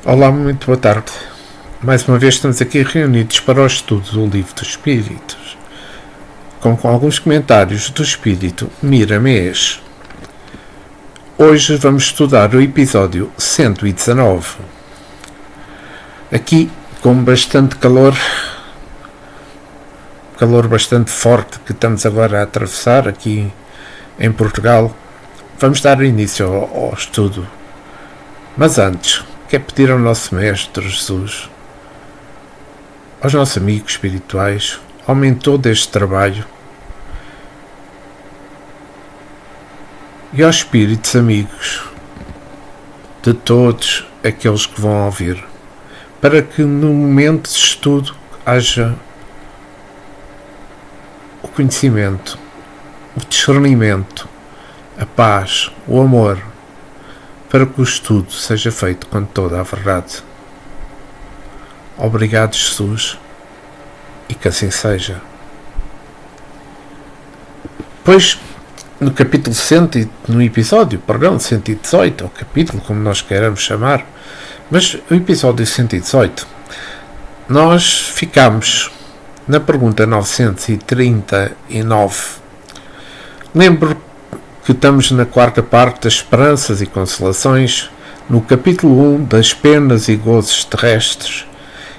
Olá, muito boa tarde. Mais uma vez estamos aqui reunidos para o estudo do Livro dos Espíritos, com alguns comentários do Espírito Miramês. Hoje vamos estudar o episódio 119. Aqui, com bastante calor bastante forte que estamos agora a atravessar aqui em Portugal, vamos dar início ao estudo. Mas antes, quero pedir ao nosso Mestre Jesus, aos nossos amigos espirituais, ao mentor deste trabalho e aos espíritos amigos de todos aqueles que vão ouvir, para que no momento de estudo haja o conhecimento, o discernimento, a paz, o amor, para que o estudo seja feito com toda a verdade. Obrigado, Jesus, e que assim seja. Pois, no capítulo 100, no episódio 118, ou capítulo, como nós queiramos chamar, mas o episódio 118, nós ficamos na pergunta 939. Lembro que estamos na quarta parte das esperanças e consolações, no capítulo 1 das penas e gozos terrestres,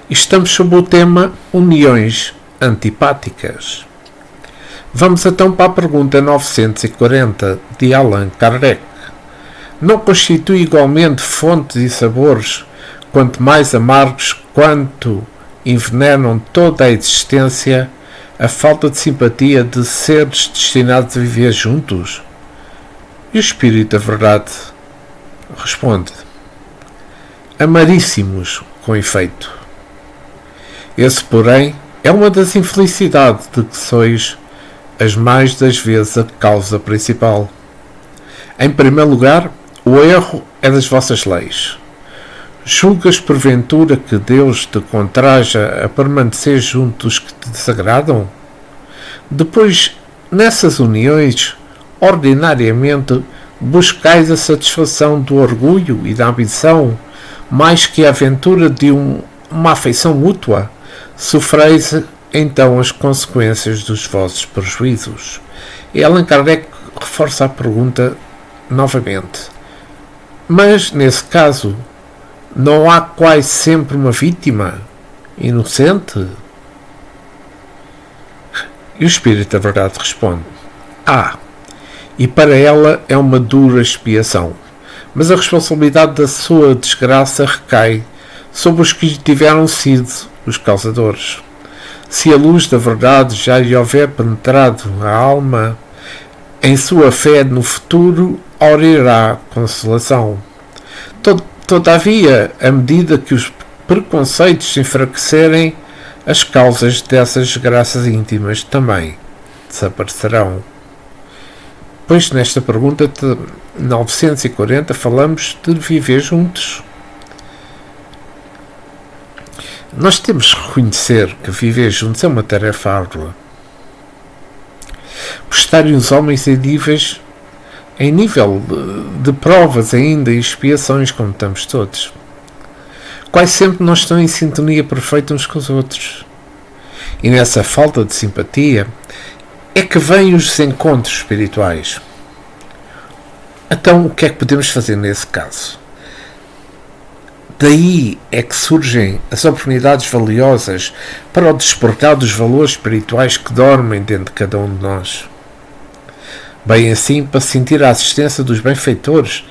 e estamos sob o tema Uniões Antipáticas. Vamos então para a pergunta 940 de Allan Kardec. Não constitui igualmente fontes e sabores, quanto mais amargos, quanto envenenam toda a existência, a falta de simpatia de seres destinados a viver juntos? E o Espírito da Verdade responde: amaríssimos, com efeito. Esse, porém, é uma das infelicidades de que sois as mais das vezes a causa principal. Em primeiro lugar, o erro é das vossas leis. Julgas porventura que Deus te contraja a permanecer junto dos que te desagradam? Depois, nessas uniões, ordinariamente buscais a satisfação do orgulho e da ambição, mais que a aventura de uma afeição mútua. Sofreis então as consequências dos vossos prejuízos. E Allan Kardec reforça a pergunta novamente. Mas, nesse caso, não há quase sempre uma vítima inocente? E o Espírito da Verdade responde: e para ela é uma dura expiação, mas a responsabilidade da sua desgraça recai sobre os que tiveram sido os causadores. Se a luz da verdade já lhe houver penetrado a alma, em sua fé no futuro aurirá consolação. Todavia, à medida que os preconceitos se enfraquecerem, as causas dessas desgraças íntimas também desaparecerão. Pois nesta pergunta de 940 falamos de viver juntos. Nós temos que reconhecer que viver juntos é uma tarefa árdua. Por estarem os homens em nível de provas ainda e expiações, como estamos todos. Quase sempre não estão em sintonia perfeita uns com os outros. E nessa falta de simpatia é que vêm os desencontros espirituais. Então, o que é que podemos fazer nesse caso? Daí é que surgem as oportunidades valiosas para o despertar dos valores espirituais que dormem dentro de cada um de nós. Bem assim, para sentir a assistência dos benfeitores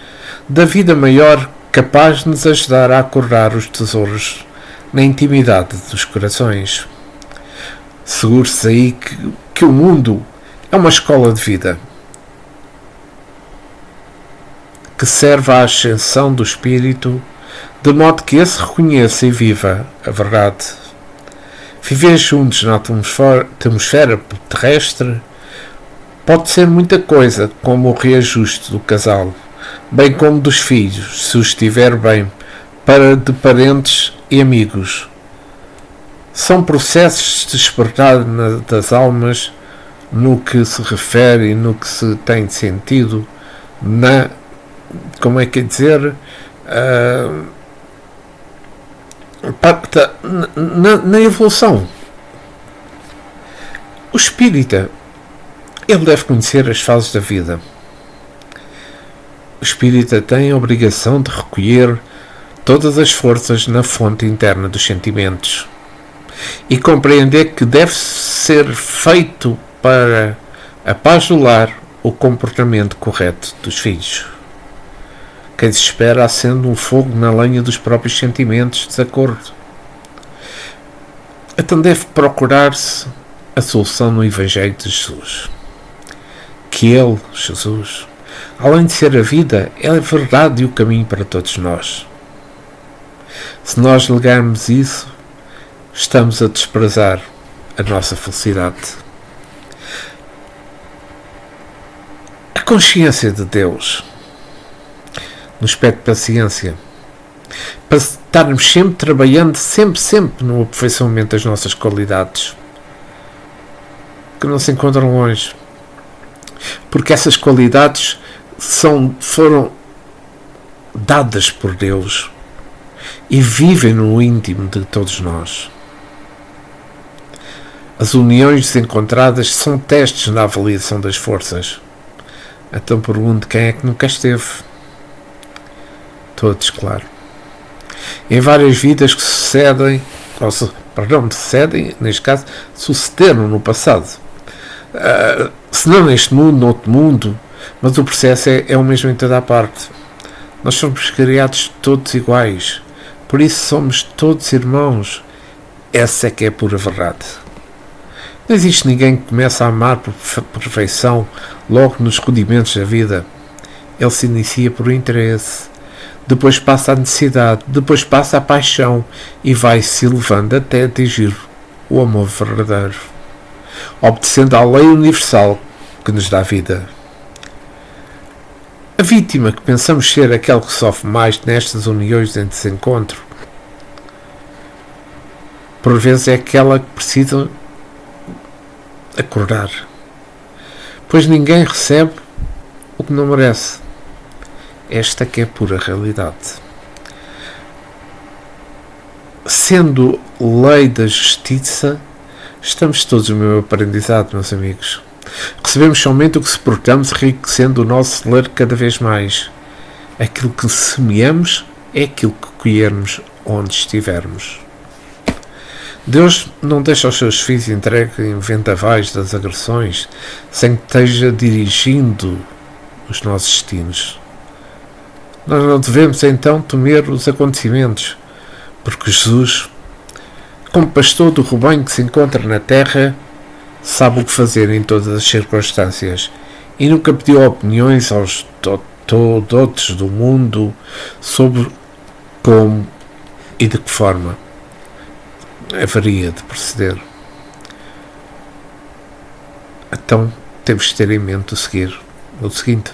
da vida maior, capaz de nos ajudar a acordar os tesouros na intimidade dos corações. Segure-se aí que o mundo é uma escola de vida que serve à ascensão do espírito, de modo que esse reconheça e viva a verdade. Viver juntos na atmosfera terrestre pode ser muita coisa, como o reajuste do casal, bem como dos filhos, se os estiver bem, para de parentes e amigos. São processos de despertar das almas no que se refere e no que se tem sentido na, como é que é dizer, na evolução. O espírita, ele deve conhecer as fases da vida. O espírita tem a obrigação de recolher todas as forças na fonte interna dos sentimentos e compreender que deve ser feito para apazular o comportamento correto dos filhos. Quem se espera acende um fogo na lenha dos próprios sentimentos de desacordo. Então deve procurar-se a solução no Evangelho de Jesus. Que Ele, Jesus, além de ser a vida, é a verdade e o caminho para todos nós. Se nós negarmos isso, estamos a desprezar a nossa felicidade. A consciência de Deus nos pede paciência, para estarmos sempre trabalhando, sempre no aperfeiçoamento das nossas qualidades, que não se encontram longe, porque essas qualidades foram dadas por Deus e vivem no íntimo de todos nós. As uniões desencontradas são testes na avaliação das forças. Então pergunto, quem é que nunca esteve? Todos, claro. Em várias vidas que sucedem, neste caso, sucederam no passado. Se não neste mundo, noutro mundo, mas o processo é o mesmo em toda a parte. Nós somos criados todos iguais, por isso somos todos irmãos. Essa é que é a pura verdade. Não existe ninguém que comece a amar por perfeição logo nos rudimentos da vida. Ele se inicia por interesse, depois passa a necessidade, depois passa a paixão e vai-se elevando até atingir o amor verdadeiro, obedecendo à lei universal que nos dá vida. A vítima que pensamos ser aquele que sofre mais nestas uniões em desencontro, por vezes é aquela que precisa acordar, pois ninguém recebe o que não merece. Esta que é a pura realidade. Sendo lei da justiça, estamos todos no mesmo aprendizado, meus amigos. Recebemos somente o que suportamos, enriquecendo o nosso ler cada vez mais. Aquilo que semeamos é aquilo que colhermos onde estivermos. Deus não deixa os seus filhos entregues em vendavais das agressões, sem que esteja dirigindo os nossos destinos. Nós não devemos então temer os acontecimentos, porque Jesus, como pastor do rebanho que se encontra na terra, sabe o que fazer em todas as circunstâncias e nunca pediu opiniões aos dotes do mundo sobre como e de que forma haveria de proceder. Então temos que ter em mente o seguinte: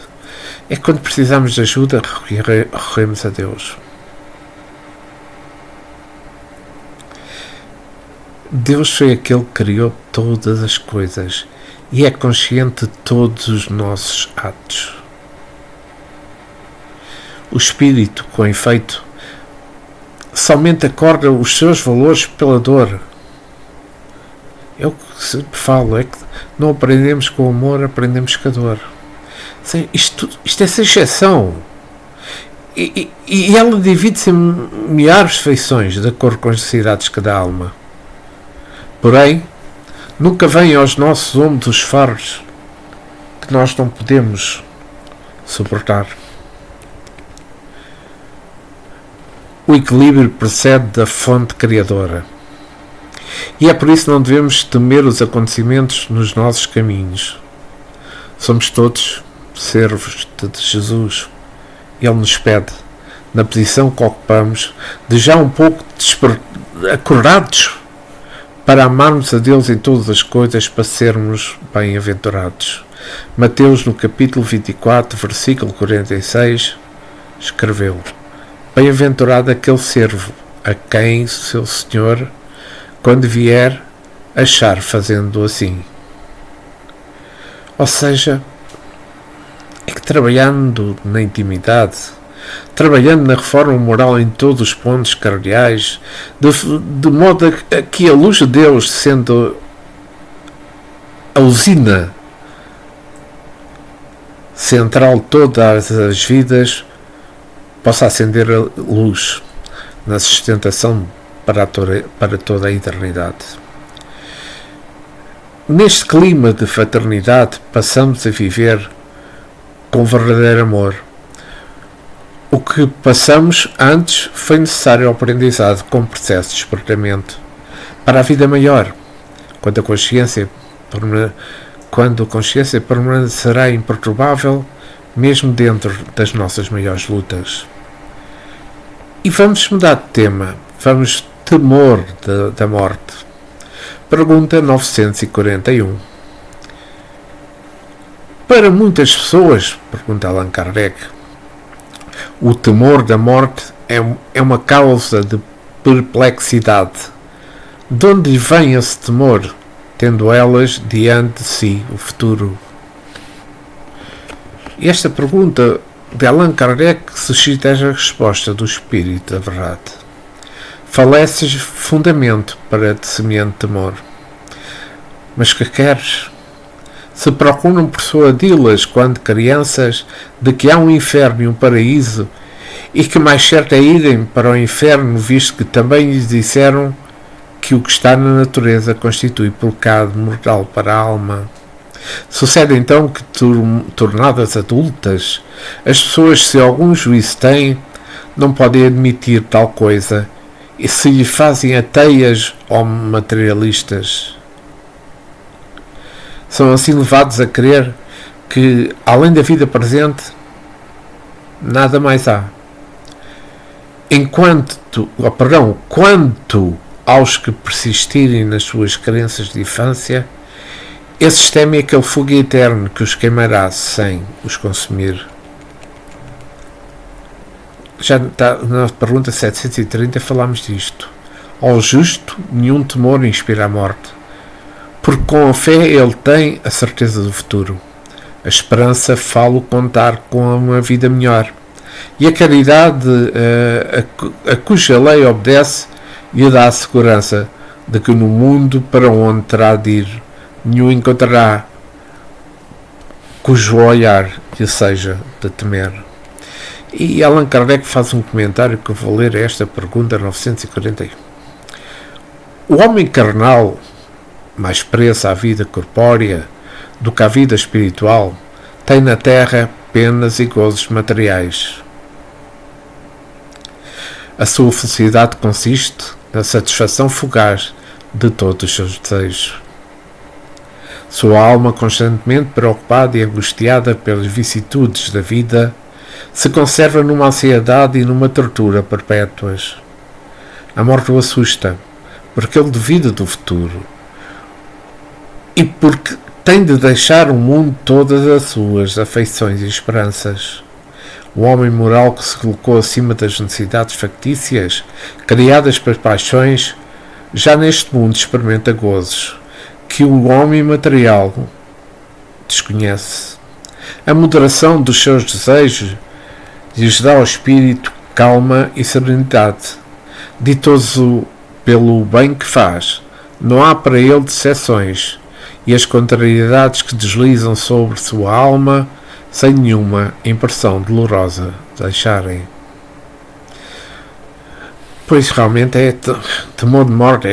é que quando precisamos de ajuda, recorremos a Deus. Deus foi aquele que criou todas as coisas e é consciente de todos os nossos atos. O Espírito, com efeito, somente acorda os seus valores pela dor. É o que sempre falo, é que não aprendemos com o amor, aprendemos com a dor. Isto é sem exceção. E ela divide-se em milhares de feições, de acordo com as necessidades de cada alma. Porém, nunca vêm aos nossos ombros os fardos que nós não podemos suportar. O equilíbrio procede da fonte criadora. E é por isso que não devemos temer os acontecimentos nos nossos caminhos. Somos todos servos de Jesus. Ele nos pede, na posição que ocupamos, de já um pouco acordados para amarmos a Deus em todas as coisas, para sermos bem-aventurados. Mateus, no capítulo 24, versículo 46, escreveu: Bem-aventurado aquele servo a quem o seu Senhor, quando vier, achar fazendo assim. Ou seja, é que trabalhando na intimidade, trabalhando na reforma moral em todos os pontos cardeais, de modo a que a luz de Deus, sendo a usina central de todas as vidas, possa acender a luz na sustentação para toda a eternidade. Neste clima de fraternidade, passamos a viver com verdadeiro amor. O que passamos antes foi necessário ao aprendizado com processo de despertamento para a vida maior, quando a consciência permanecerá imperturbável, mesmo dentro das nossas maiores lutas. E vamos mudar de tema. Vamos temor da morte. Pergunta 941. Para muitas pessoas, pergunta Allan Kardec, o temor da morte é uma causa de perplexidade. De onde vem esse temor, tendo elas diante de si o futuro? E esta pergunta de Allan Kardec suscita a resposta do Espírito da Verdade. Faleces fundamento para semente temor. Mas que queres? Se procuram persuadi-las quando crianças de que há um inferno e um paraíso, e que mais certo é irem para o inferno, visto que também lhes disseram que o que está na natureza constitui pecado mortal para a alma. Sucede então que, tornadas adultas, as pessoas, se algum juízo têm, não podem admitir tal coisa, e se lhe fazem ateias ou materialistas. São assim levados a crer que, além da vida presente, nada mais há. Quanto aos que persistirem nas suas crenças de infância, esses temem aquele fogo eterno que os queimará sem os consumir. Já na pergunta 730 falámos disto. Ao justo, nenhum temor inspira a morte, porque com a fé ele tem a certeza do futuro. A esperança fala-o contar com uma vida melhor. E a caridade, a cuja lei obedece, lhe dá a segurança de que no mundo para onde terá de ir, nenhum encontrará cujo olhar lhe seja de temer. E Allan Kardec faz um comentário que eu vou ler a esta pergunta 941. O homem carnal, mais preso à vida corpórea do que à vida espiritual, tem na terra penas e gozos materiais. A sua felicidade consiste na satisfação fugaz de todos os seus desejos. Sua alma, constantemente preocupada e angustiada pelas vicissitudes da vida, se conserva numa ansiedade e numa tortura perpétuas. A morte o assusta, porque ele duvida do futuro e porque tem de deixar o mundo todas as suas afeições e esperanças. O homem moral que se colocou acima das necessidades factícias, criadas pelas paixões, já neste mundo experimenta gozos que o homem material desconhece. A moderação dos seus desejos lhes dá ao espírito calma e serenidade. Ditoso pelo bem que faz, não há para ele decepções, e as contrariedades que deslizam sobre sua alma, sem nenhuma impressão dolorosa deixarem. Pois realmente é temor de morte,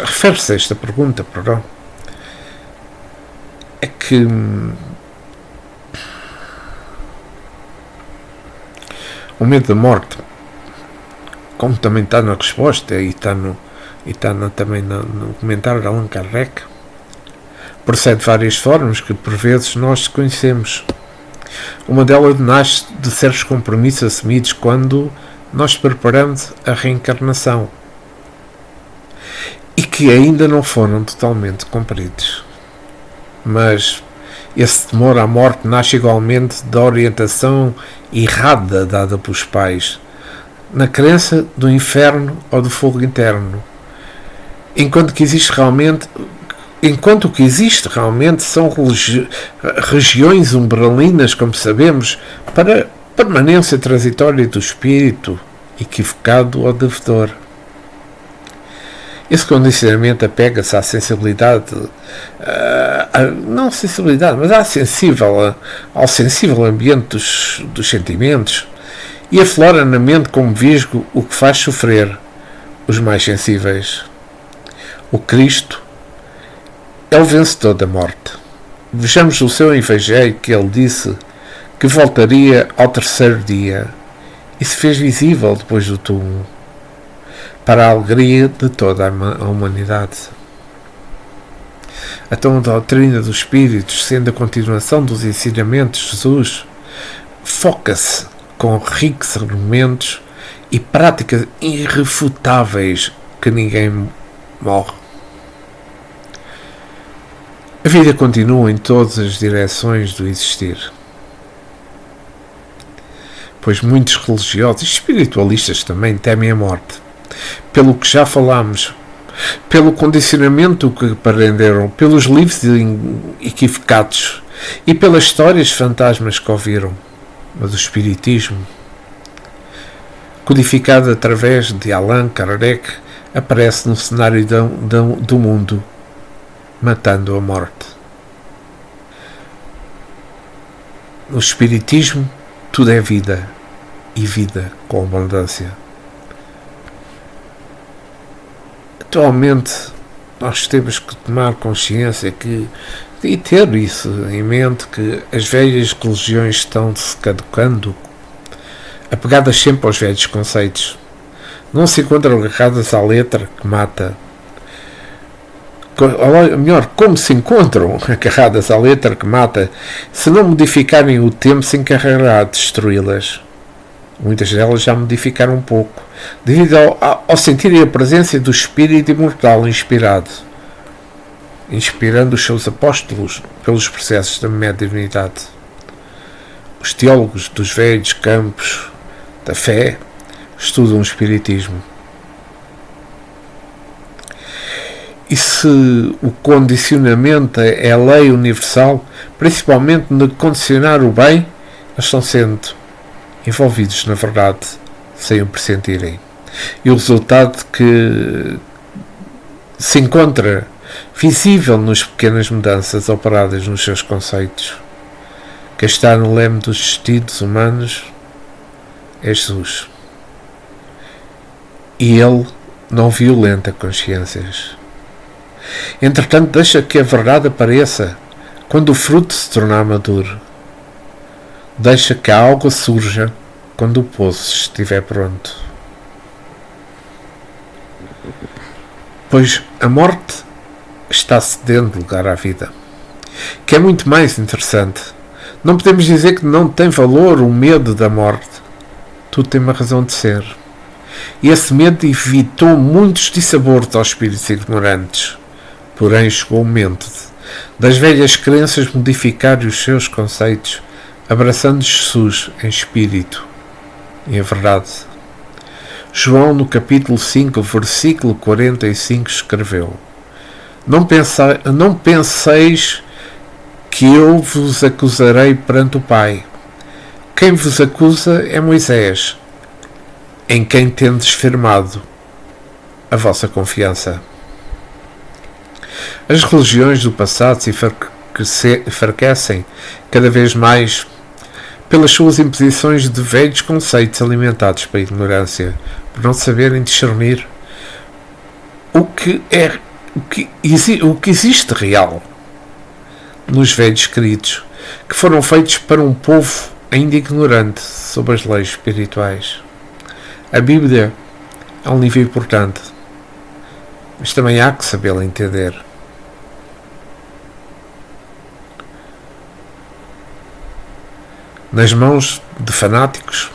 refere-se a esta pergunta, perdão. É que o medo da morte, como também está na resposta e também no comentário de Allan Kardec, procede de várias formas que por vezes nós conhecemos. Uma delas nasce de certos compromissos assumidos quando nós preparamos a reencarnação e que ainda não foram totalmente cumpridos. Mas esse temor à morte nasce igualmente da orientação errada dada pelos pais, na crença do inferno ou do fogo interno, enquanto que existe realmente enquanto o que existe realmente são regiões umbralinas, como sabemos, para permanência transitória do espírito, equivocado ou devedor. Esse condicionamento apega-se à sensibilidade, não sensibilidade, mas ao sensível ambiente dos sentimentos, e aflora na mente como visgo o que faz sofrer os mais sensíveis. O Cristo é o vencedor da morte. Vejamos o seu evangelho, que ele disse que voltaria ao terceiro dia e se fez visível depois do túmulo, para a alegria de toda a humanidade. Então a doutrina dos Espíritos, sendo a continuação dos ensinamentos de Jesus, foca-se com ricos argumentos e práticas irrefutáveis que ninguém morre. A vida continua em todas as direções do existir, pois muitos religiosos e espiritualistas também temem a morte, pelo que já falámos, pelo condicionamento que aprenderam, pelos livros equivocados e pelas histórias fantasmas que ouviram. Mas o Espiritismo, codificado através de Allan Kardec, aparece no cenário do mundo, matando a morte. No Espiritismo, tudo é vida, e vida com abundância. Atualmente, nós temos que tomar consciência e ter isso em mente, que as velhas religiões estão se caducando, apegadas sempre aos velhos conceitos. Não se encontram agarradas à letra que mata. Melhor, como se encontram agarradas à letra que mata, se não modificarem o tempo, se encarregará de destruí-las. Muitas delas já modificaram um pouco, devido ao sentirem a presença do Espírito imortal inspirando os seus apóstolos pelos processos da mediunidade. Os teólogos dos velhos campos da fé estudam o Espiritismo. E se o condicionamento é a lei universal, principalmente no condicionar o bem, eles estão sendo envolvidos na verdade, sem o pressentirem. E o resultado que se encontra visível nas pequenas mudanças operadas nos seus conceitos. Quem está no leme dos destinos humanos é Jesus. E ele não violenta consciências. Entretanto, deixa que a verdade apareça quando o fruto se tornar maduro. Deixa que a água surja quando o poço estiver pronto. Pois a morte está cedendo lugar à vida, que é muito mais interessante. Não podemos dizer que não tem valor o medo da morte. Tudo tem uma razão de ser. E esse medo evitou muitos dissabores aos espíritos ignorantes. Porém, chegou o momento das velhas crenças modificarem os seus conceitos, abraçando Jesus em espírito e em verdade. João, no capítulo 5, versículo 45, escreveu: Não penseis que eu vos acusarei perante o Pai. Quem vos acusa é Moisés, em quem tendes firmado a vossa confiança. As religiões do passado se enfraquecem cada vez mais pelas suas imposições de velhos conceitos alimentados pela ignorância, por não saberem discernir o que existe real nos velhos escritos, que foram feitos para um povo ainda ignorante sobre as leis espirituais. A Bíblia é um livro importante, mas também há que sabê-la entender. Nas mãos de fanáticos,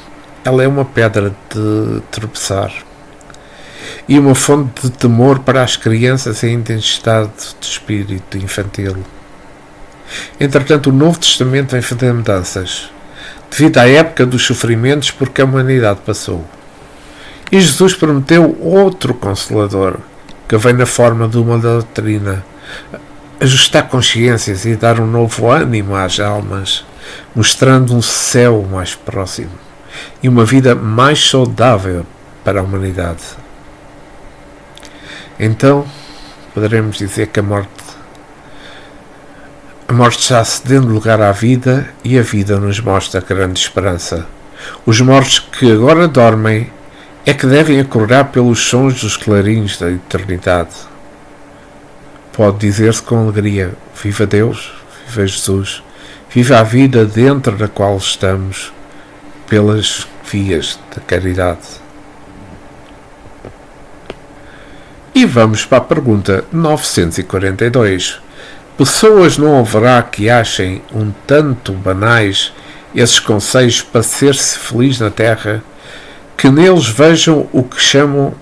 ela é uma pedra de tropeçar e uma fonte de temor para as crianças em estado de espírito infantil. Entretanto, o Novo Testamento vem fazer mudanças, devido à época dos sofrimentos por que a humanidade passou. E Jesus prometeu outro Consolador, que vem na forma de uma doutrina, ajustar consciências e dar um novo ânimo às almas, mostrando um céu mais próximo e uma vida mais saudável para a humanidade. Então, poderemos dizer que a morte está cedendo lugar à vida e a vida nos mostra grande esperança. Os mortos que agora dormem é que devem acordar pelos sons dos clarins da eternidade. Pode dizer-se com alegria: viva Deus, viva Jesus, viva a vida dentro da qual estamos, pelas vias da caridade. E vamos para a pergunta 942. Pessoas não haverá que achem um tanto banais esses conselhos para ser-se feliz na Terra, que neles vejam o que chamam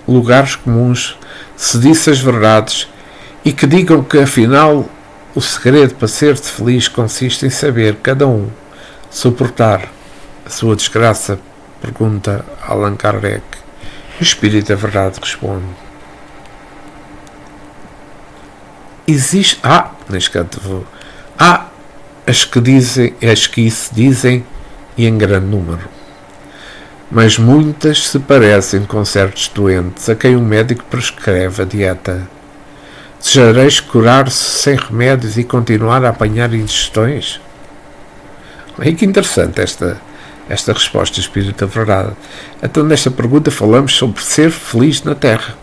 lugares comuns, se disse as verdades, e que digam que afinal o segredo para ser-se feliz consiste em saber cada um suportar a sua desgraça? Pergunta Allan Kardec. O Espírito da Verdade responde: existe, neste caso, há as que isso dizem, e em grande número, mas muitas se parecem com certos doentes a quem um médico prescreve a dieta. Desejareis curar-se sem remédios e continuar a apanhar indigestões? É que interessante esta resposta, Espírito da Verdade. Então, nesta pergunta falamos sobre ser feliz na Terra.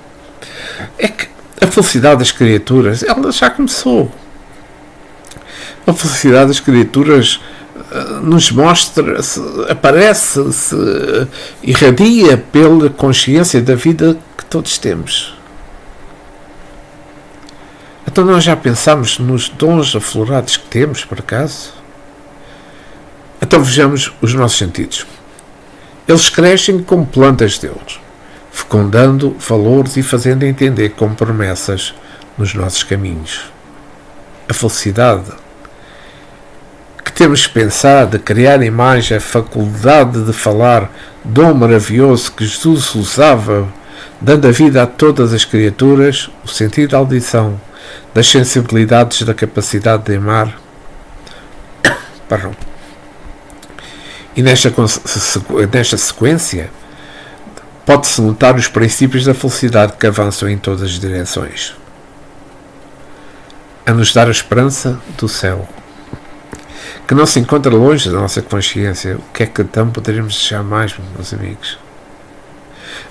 É que a felicidade das criaturas, ela já começou. A felicidade das criaturas nos mostra, aparece, se irradia pela consciência da vida que todos temos. Então nós já pensamos nos dons aflorados que temos, por acaso? Então vejamos os nossos sentidos. Eles crescem como plantas de Deus, fecundando valores e fazendo entender como promessas nos nossos caminhos. A felicidade que temos de pensar, de criar imagem, a faculdade de falar, dom maravilhoso que Jesus usava, dando a vida a todas as criaturas, o sentido da audição, das sensibilidades, da capacidade de amar. E nesta sequência pode-se notar os princípios da felicidade que avançam em todas as direções, a nos dar a esperança do céu, que não se encontra longe da nossa consciência. O que é que então poderemos desejar mais, meus amigos?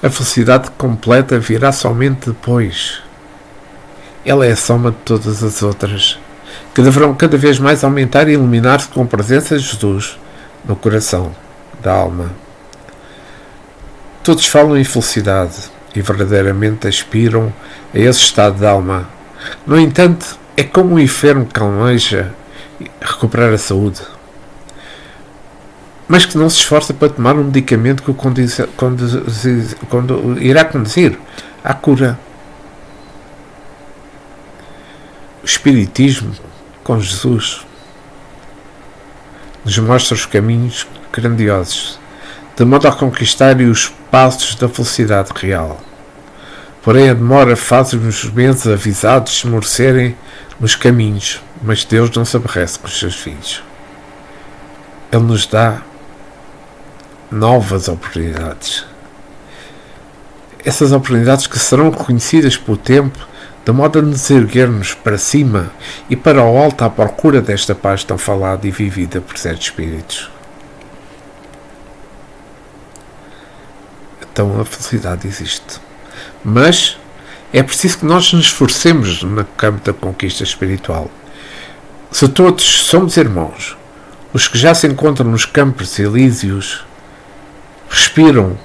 A felicidade completa virá somente depois. Ela é a soma de todas as outras, que deverão cada vez mais aumentar e iluminar-se com a presença de Jesus no coração da alma. Todos falam em felicidade e verdadeiramente aspiram a esse estado de alma. No entanto, é como um enfermo que almeja recuperar a saúde, mas que não se esforça para tomar um medicamento que o irá conduzir à cura. O Espiritismo, com Jesus, nos mostra os caminhos grandiosos, de modo a conquistar os passos da felicidade real. Porém, a demora faz os meses avisados esmorecerem nos caminhos, mas Deus não se aborrece com os seus filhos. Ele nos dá novas oportunidades. Essas oportunidades que serão reconhecidas pelo tempo, de modo a nos erguermos para cima e para o alto à procura desta paz tão falada e vivida por certos espíritos. Então a felicidade existe. Mas é preciso que nós nos esforcemos no campo da conquista espiritual. Se todos somos irmãos, os que já se encontram nos campos elíseos respiram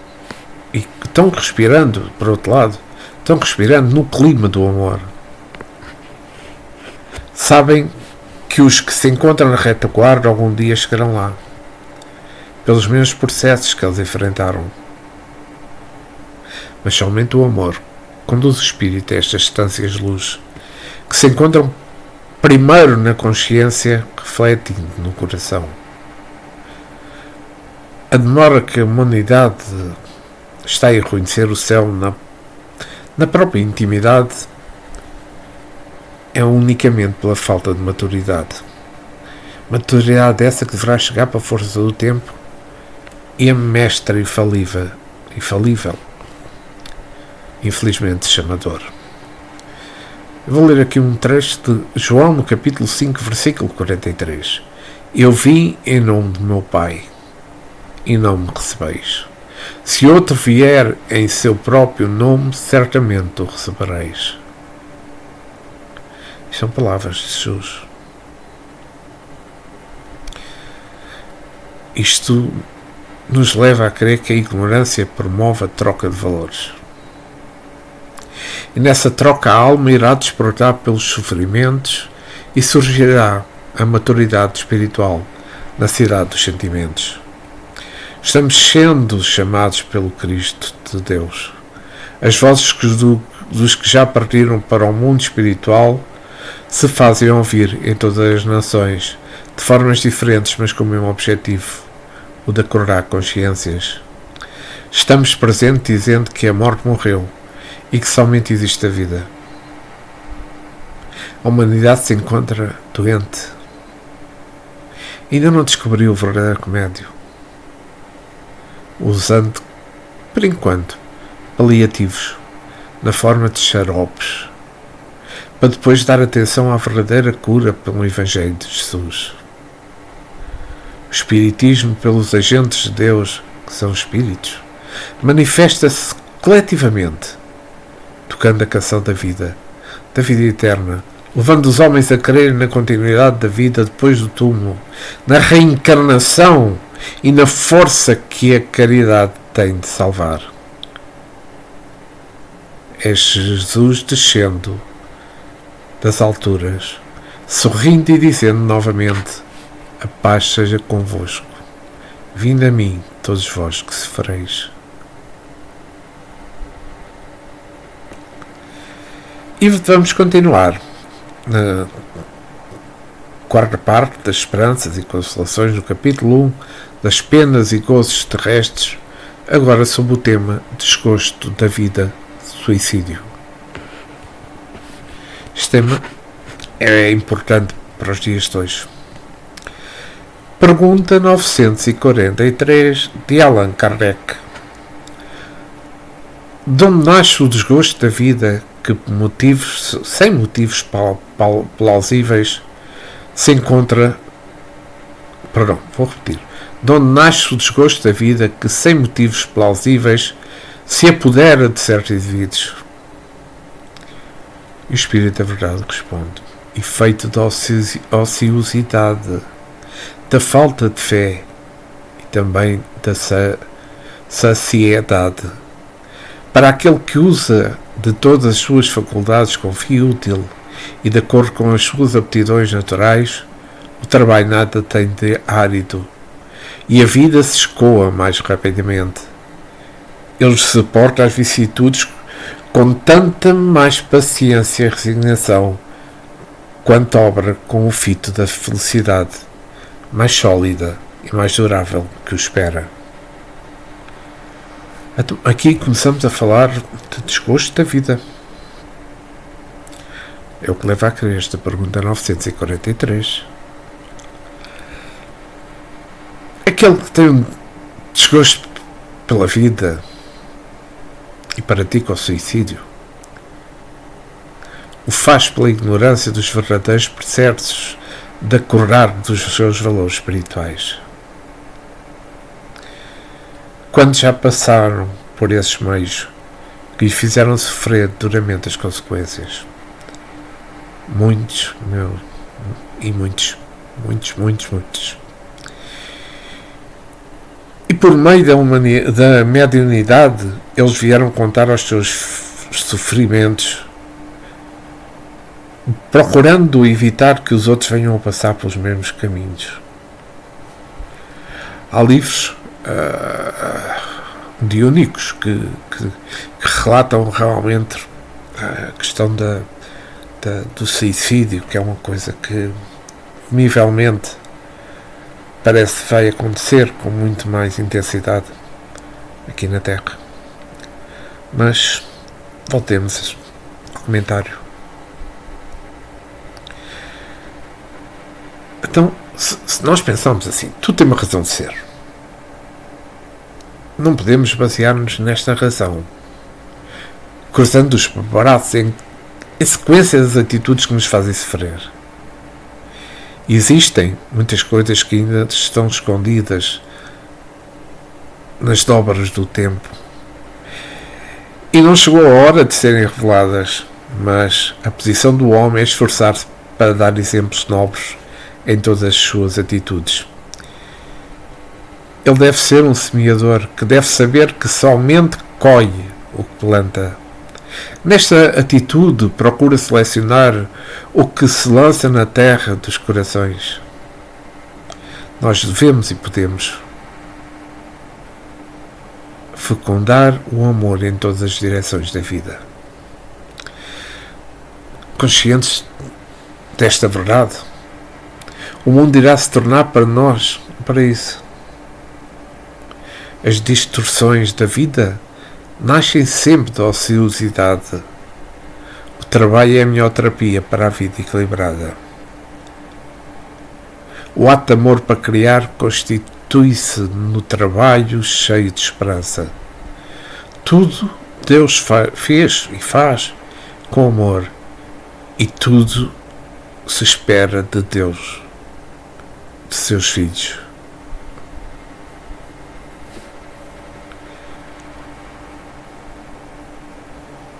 e estão respirando, por outro lado, estão respirando no clima do amor. Sabem que os que se encontram na retaguarda algum dia chegarão lá, pelos mesmos processos que eles enfrentaram. Mas somente o amor conduz o espírito a estas estâncias de luz, que se encontram primeiro na consciência, refletindo no coração. A demora que a humanidade está a reconhecer o céu na própria intimidade é unicamente pela falta de maturidade. Maturidade essa que deverá chegar para a força do tempo e a mestra infalível, infelizmente chamador. Eu vou ler aqui um trecho de João no capítulo 5, versículo 43. Eu vim em nome de meu Pai, e não me recebeis. Se outro vier em seu próprio nome, certamente o recebereis. São palavras de Jesus. Isto nos leva a crer que a ignorância promove a troca de valores. E nessa troca a alma irá despertar pelos sofrimentos e surgirá a maturidade espiritual na cidade dos sentimentos. Estamos sendo chamados pelo Cristo de Deus. As vozes dos que já partiram para o mundo espiritual se fazem ouvir em todas as nações, de formas diferentes, mas com o mesmo objetivo, o de acordar consciências. Estamos presentes dizendo que a morte morreu e que somente existe a vida. A humanidade se encontra doente. Ainda não descobriu o verdadeiro remédio, usando, por enquanto, paliativos, na forma de xaropes, para depois dar atenção à verdadeira cura pelo Evangelho de Jesus. O Espiritismo, pelos agentes de Deus, que são espíritos, manifesta-se coletivamente, tocando a canção da vida eterna, levando os homens a crerem na continuidade da vida depois do túmulo, na reencarnação e na força que a caridade tem de salvar. É Jesus descendo das alturas, sorrindo e dizendo novamente: a paz seja convosco. Vinde a mim, todos vós que sofreis. E vamos continuar na quarta parte das esperanças e consolações, no capítulo 1 das penas e gozos terrestres, agora sob o tema desgosto da vida, suicídio. Este tema é importante para os dias de hoje. Pergunta 943 de Allan Kardec. De onde nasce o desgosto da vida que, sem motivos plausíveis, se encontra... vou repetir. De onde nasce o desgosto da vida que, sem motivos plausíveis, se apodera de certos indivíduos? E o Espírito da Verdade responde: efeito da ociosidade, da falta de fé e também da saciedade. Para aquele que usa de todas as suas faculdades com fim útil e de acordo com as suas aptidões naturais, o trabalho nada tem de árido e a vida se escoa mais rapidamente. Ele suporta as vicissitudes com tanta mais paciência e resignação quanto obra com o fito da felicidade mais sólida e mais durável que o espera. Aqui começamos a falar de desgosto da vida. É o que leva a crer esta pergunta 943. Aquele que tem um desgosto pela vida e pratica o suicídio o faz pela ignorância dos verdadeiros processos de acordar dos seus valores espirituais. Quando já passaram por esses meios que lhe fizeram sofrer duramente as consequências. Muitos. E por meio da mediunidade, eles vieram contar aos seus sofrimentos, procurando evitar que os outros venham a passar pelos mesmos caminhos. Há livros mediúnicos que relatam realmente a questão do suicídio, que é uma coisa que, temivelmente, parece que vai acontecer com muito mais intensidade aqui na Terra. Mas voltemos ao comentário. Então, se nós pensamos assim, tudo tem uma razão de ser. Não podemos basear-nos nesta razão, cruzando os braços em sequência das atitudes que nos fazem sofrer. Existem muitas coisas que ainda estão escondidas nas dobras do tempo. E não chegou a hora de serem reveladas, mas a posição do homem é esforçar-se para dar exemplos nobres em todas as suas atitudes. Ele deve ser um semeador que deve saber que somente colhe o que planta. Nesta atitude, procura selecionar o que se lança na terra dos corações. Nós devemos e podemos fecundar o amor em todas as direções da vida. Conscientes desta verdade, o mundo irá se tornar para nós para isso. As distorções da vida nascem sempre da ociosidade. O trabalho é a melhor terapia para a vida equilibrada. O ato de amor para criar constitui-se no trabalho cheio de esperança. Tudo Deus fez e faz com amor, e tudo se espera de Deus, de seus filhos.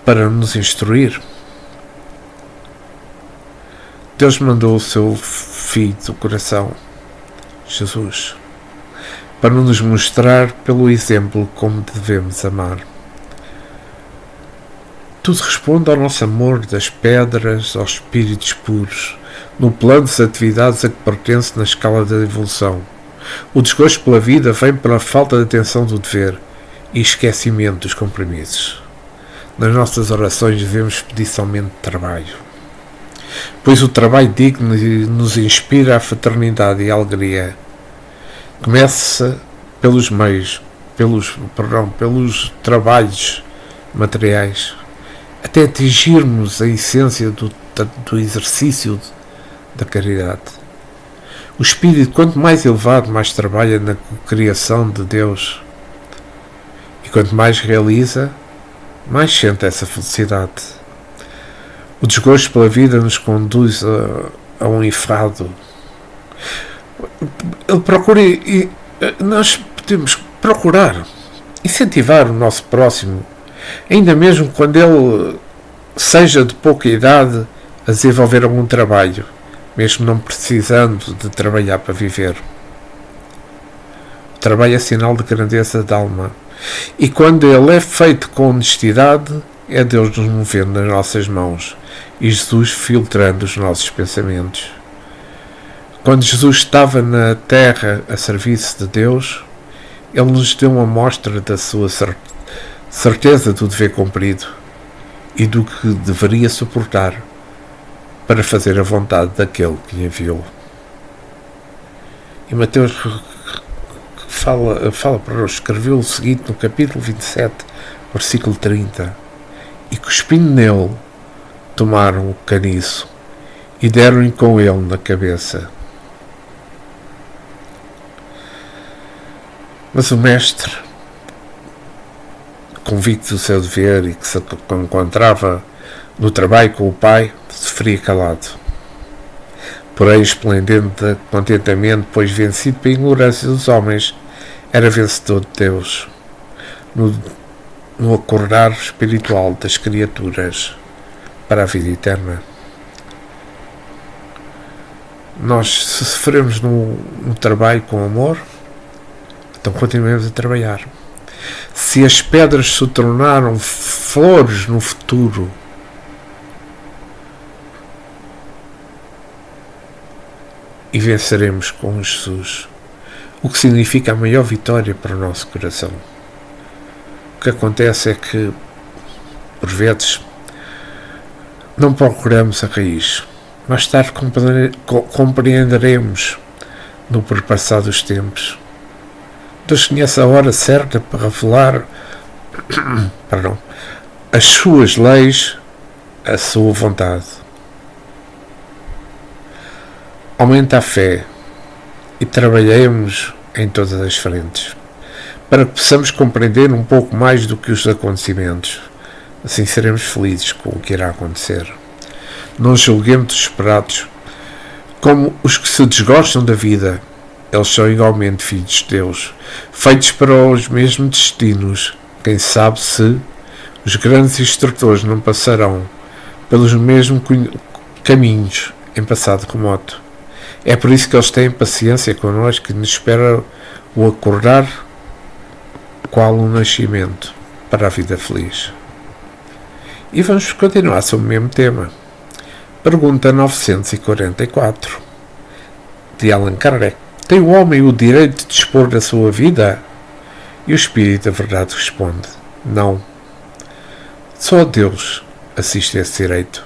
Para nos instruir, Deus mandou o seu Filho do coração, Jesus, para nos mostrar pelo exemplo como devemos amar. Tudo responde ao nosso amor das pedras aos espíritos puros, no plano das atividades a que pertence na escala da evolução. O desgosto pela vida vem pela falta de atenção do dever e esquecimento dos compromissos. Nas nossas orações devemos pedir somente trabalho, pois o trabalho digno nos inspira a fraternidade e a alegria. Começa pelos meios, pelos trabalhos materiais, até atingirmos a essência do exercício da caridade. O espírito, quanto mais elevado, mais trabalha na criação de Deus, e quanto mais realiza, mais sente essa felicidade. O desgosto pela vida nos conduz a um enfado. Ele procura, e nós podemos procurar incentivar o nosso próximo, ainda mesmo quando ele seja de pouca idade, a desenvolver algum trabalho, mesmo não precisando de trabalhar para viver. O trabalho é sinal de grandeza da alma. E quando ele é feito com honestidade, é Deus nos movendo nas nossas mãos e Jesus filtrando os nossos pensamentos. Quando Jesus estava na terra a serviço de Deus, Ele nos deu uma mostra da sua certeza do dever cumprido e do que deveria suportar para fazer a vontade daquele que lhe enviou. E Mateus fala para nós, escreveu o seguinte no capítulo 27, versículo 30: e cuspindo nele, tomaram o caniço e deram-lhe com ele na cabeça. Mas o mestre, convicto do seu dever e que se encontrava no trabalho com o pai, sofria calado. Porém, esplendente de contentamento, pois vencido pela ignorância dos homens, era vencedor de Deus, no acordar espiritual das criaturas para a vida eterna. Nós, se sofremos no trabalho com amor, então continuemos a trabalhar. Se as pedras se tornaram flores no futuro, e venceremos com Jesus, o que significa a maior vitória para o nosso coração. O que acontece é que, por vezes, não procuramos a raiz. Mais tarde compreenderemos no perpassar dos tempos. Deus conhece a hora certa para revelar as suas leis, a sua vontade. aumenta a fé e trabalhemos em todas as frentes, para que possamos compreender um pouco mais do que os acontecimentos. Assim seremos felizes com o que irá acontecer. Não julguemos desesperados como os que se desgostam da vida. Eles são igualmente filhos de Deus, feitos para os mesmos destinos. Quem sabe se os grandes instrutores não passarão pelos mesmos caminhos em passado remoto. É por isso que eles têm paciência connosco e nos espera o acordar, qual um nascimento para a vida feliz. E vamos continuar sobre o mesmo tema. Pergunta 944 de Allan Kardec. Tem o homem o direito de dispor da sua vida? E o Espírito da Verdade responde: não. Só Deus assiste a esse direito.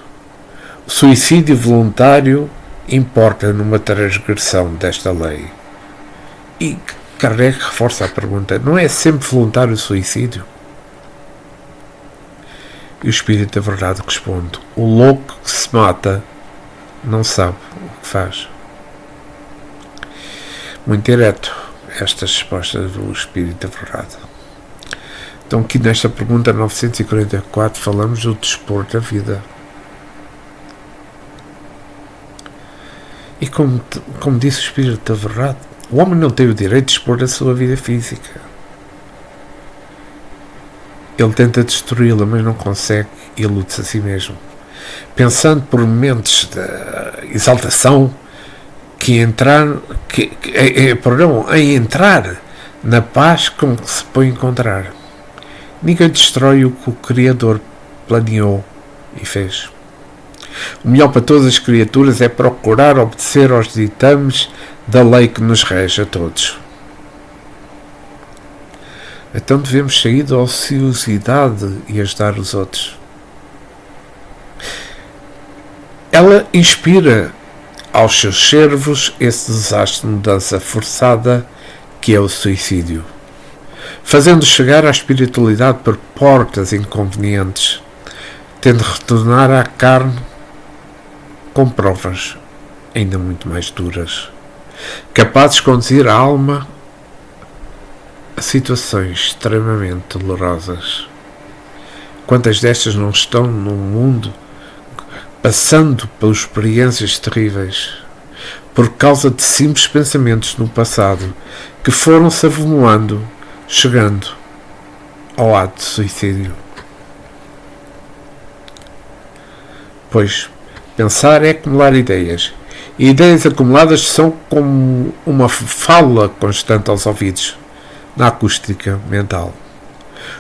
O suicídio voluntário importa numa transgressão desta lei. E Kardec reforça a pergunta: não é sempre voluntário o suicídio? E o Espírito da Verdade responde: o louco que se mata não sabe o que faz. Muito direto esta resposta do Espírito da Verdade. Então aqui nesta pergunta 944 falamos do dispor da vida. E como disse o Espírito da Verdade, o homem não tem o direito de dispor da sua vida física. Ele tenta destruí-la, mas não consegue e ilude-se a si mesmo, pensando por momentos de exaltação em entrar na paz com que se põe a encontrar. Ninguém destrói o que o Criador planeou e fez. O melhor para todas as criaturas é procurar obedecer aos ditames da lei que nos rege a todos. Então devemos sair da ociosidade e ajudar os outros. Ela inspira aos seus servos esse desastre de mudança forçada que é o suicídio, fazendo chegar à espiritualidade por portas inconvenientes, tendo de retornar à carne com provas ainda muito mais duras, capazes de conduzir a alma a situações extremamente dolorosas. Quantas destas não estão no mundo passando por experiências terríveis por causa de simples pensamentos no passado que foram se avolumando, chegando ao ato de suicídio? Pois pensar é acumular ideias, e ideias acumuladas são como uma fala constante aos ouvidos na acústica mental.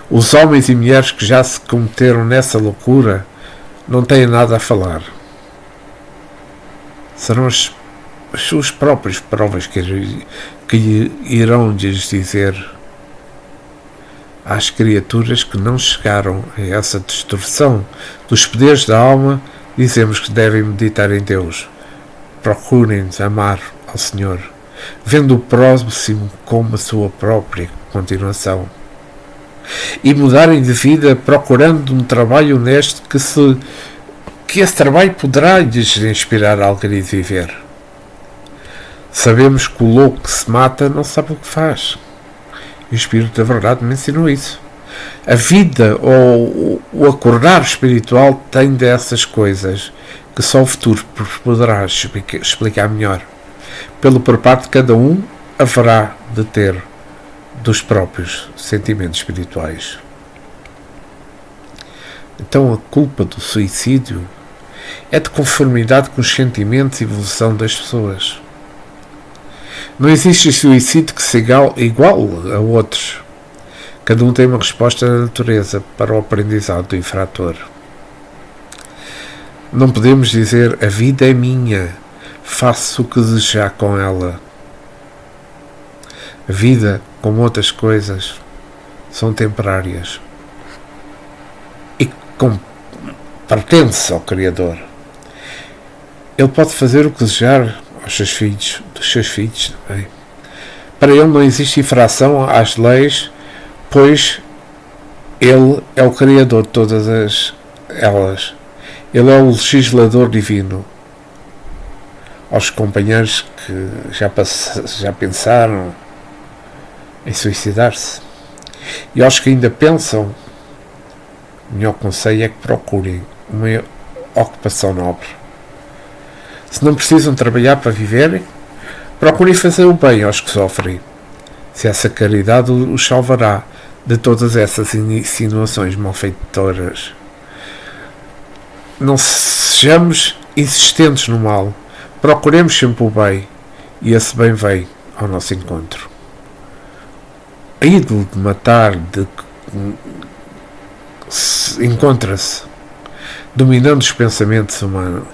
Os homens e mulheres que já se cometeram nessa loucura não têm nada a falar. Serão as suas próprias provas que irão lhes dizer às criaturas que não chegaram a essa distorção dos poderes da alma. Dizemos que devem meditar em Deus, procurem amar ao Senhor, vendo o próximo como a sua própria continuação, e mudarem de vida procurando um trabalho honesto que esse trabalho poderá lhes inspirar a alegria de viver. Sabemos que o louco que se mata não sabe o que faz, e o Espírito da Verdade me ensinou isso. A vida ou o acordar espiritual tem dessas coisas que só o futuro poderá explicar melhor. Por parte de cada um haverá de ter dos próprios sentimentos espirituais. Então a culpa do suicídio é de conformidade com os sentimentos e evolução das pessoas. Não existe suicídio que seja igual a outros. Cada um tem uma resposta da natureza para o aprendizado do infrator. Não podemos dizer: a vida é minha, faço o que desejar com ela. A vida, como outras coisas, são temporárias e pertence ao Criador. Ele pode fazer o que desejar aos seus filhos, dos seus filhos também. Para ele não existe infração às leis, pois ele é o Criador de todas elas. Ele é o legislador divino. aos companheiros que já pensaram em suicidar-se. E aos que ainda pensam, o melhor conselho é que procurem uma ocupação nobre. Se não precisam trabalhar para viverem, procurem fazer o bem aos que sofrem. Se essa caridade os salvará de todas essas insinuações malfeitoras. Não sejamos insistentes no mal. Procuremos sempre o bem, e esse bem vem ao nosso encontro. A ídolo de matar encontra-se dominando os pensamentos humanos.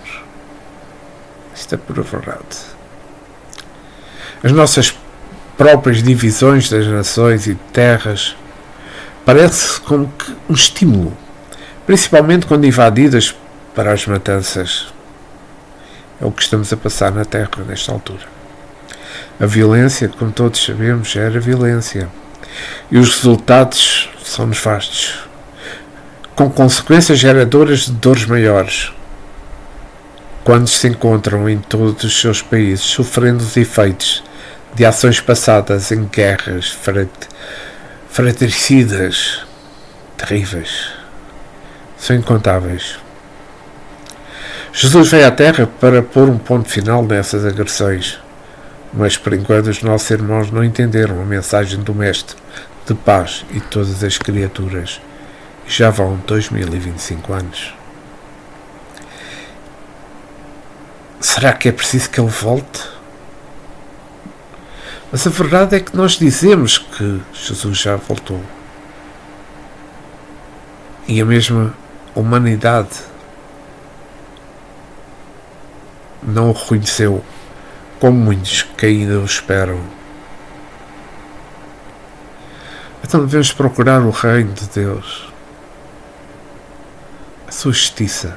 Isto é pura verdade. As nossas próprias divisões das nações e terras parece como que um estímulo, principalmente quando invadidas para as matanças. É o que estamos a passar na Terra nesta altura. A violência, como todos sabemos, gera violência. E os resultados são nefastos, com consequências geradoras de dores maiores, quando se encontram em todos os seus países, sofrendo os efeitos de ações passadas em guerras fratricidas, terríveis. São incontáveis. Jesus veio à Terra para pôr um ponto final nessas agressões, mas por enquanto os nossos irmãos não entenderam a mensagem do Mestre de paz e todas as criaturas. E já vão 2025 anos. Será que é preciso que ele volte? Mas a verdade é que nós dizemos que Jesus já voltou. E a mesma humanidade não o reconheceu, como muitos que ainda o esperam. Então devemos procurar o reino de Deus, a sua justiça,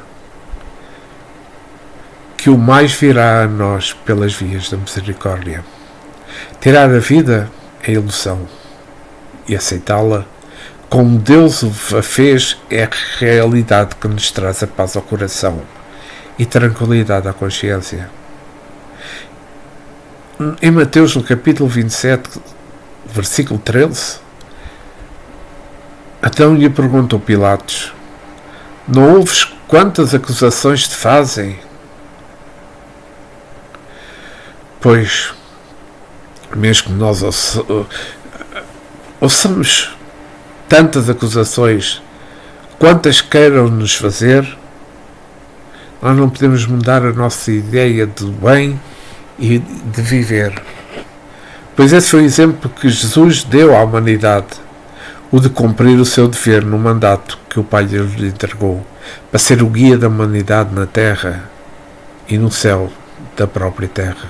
que o mais virá a nós pelas vias da misericórdia. Tirar a vida é ilusão, e aceitá-la como Deus a fez é a realidade que nos traz a paz ao coração e tranquilidade à consciência. Em Mateus, no capítulo 27, versículo 13, então lhe perguntou Pilatos: não ouves quantas acusações te fazem? Pois, mesmo que nós ouçamos tantas acusações, quantas queiram nos fazer, nós não podemos mudar a nossa ideia de bem e de viver. Pois esse foi o exemplo que Jesus deu à humanidade, o de cumprir o seu dever no mandato que o Pai lhe entregou, para ser o guia da humanidade na terra e no céu da própria terra.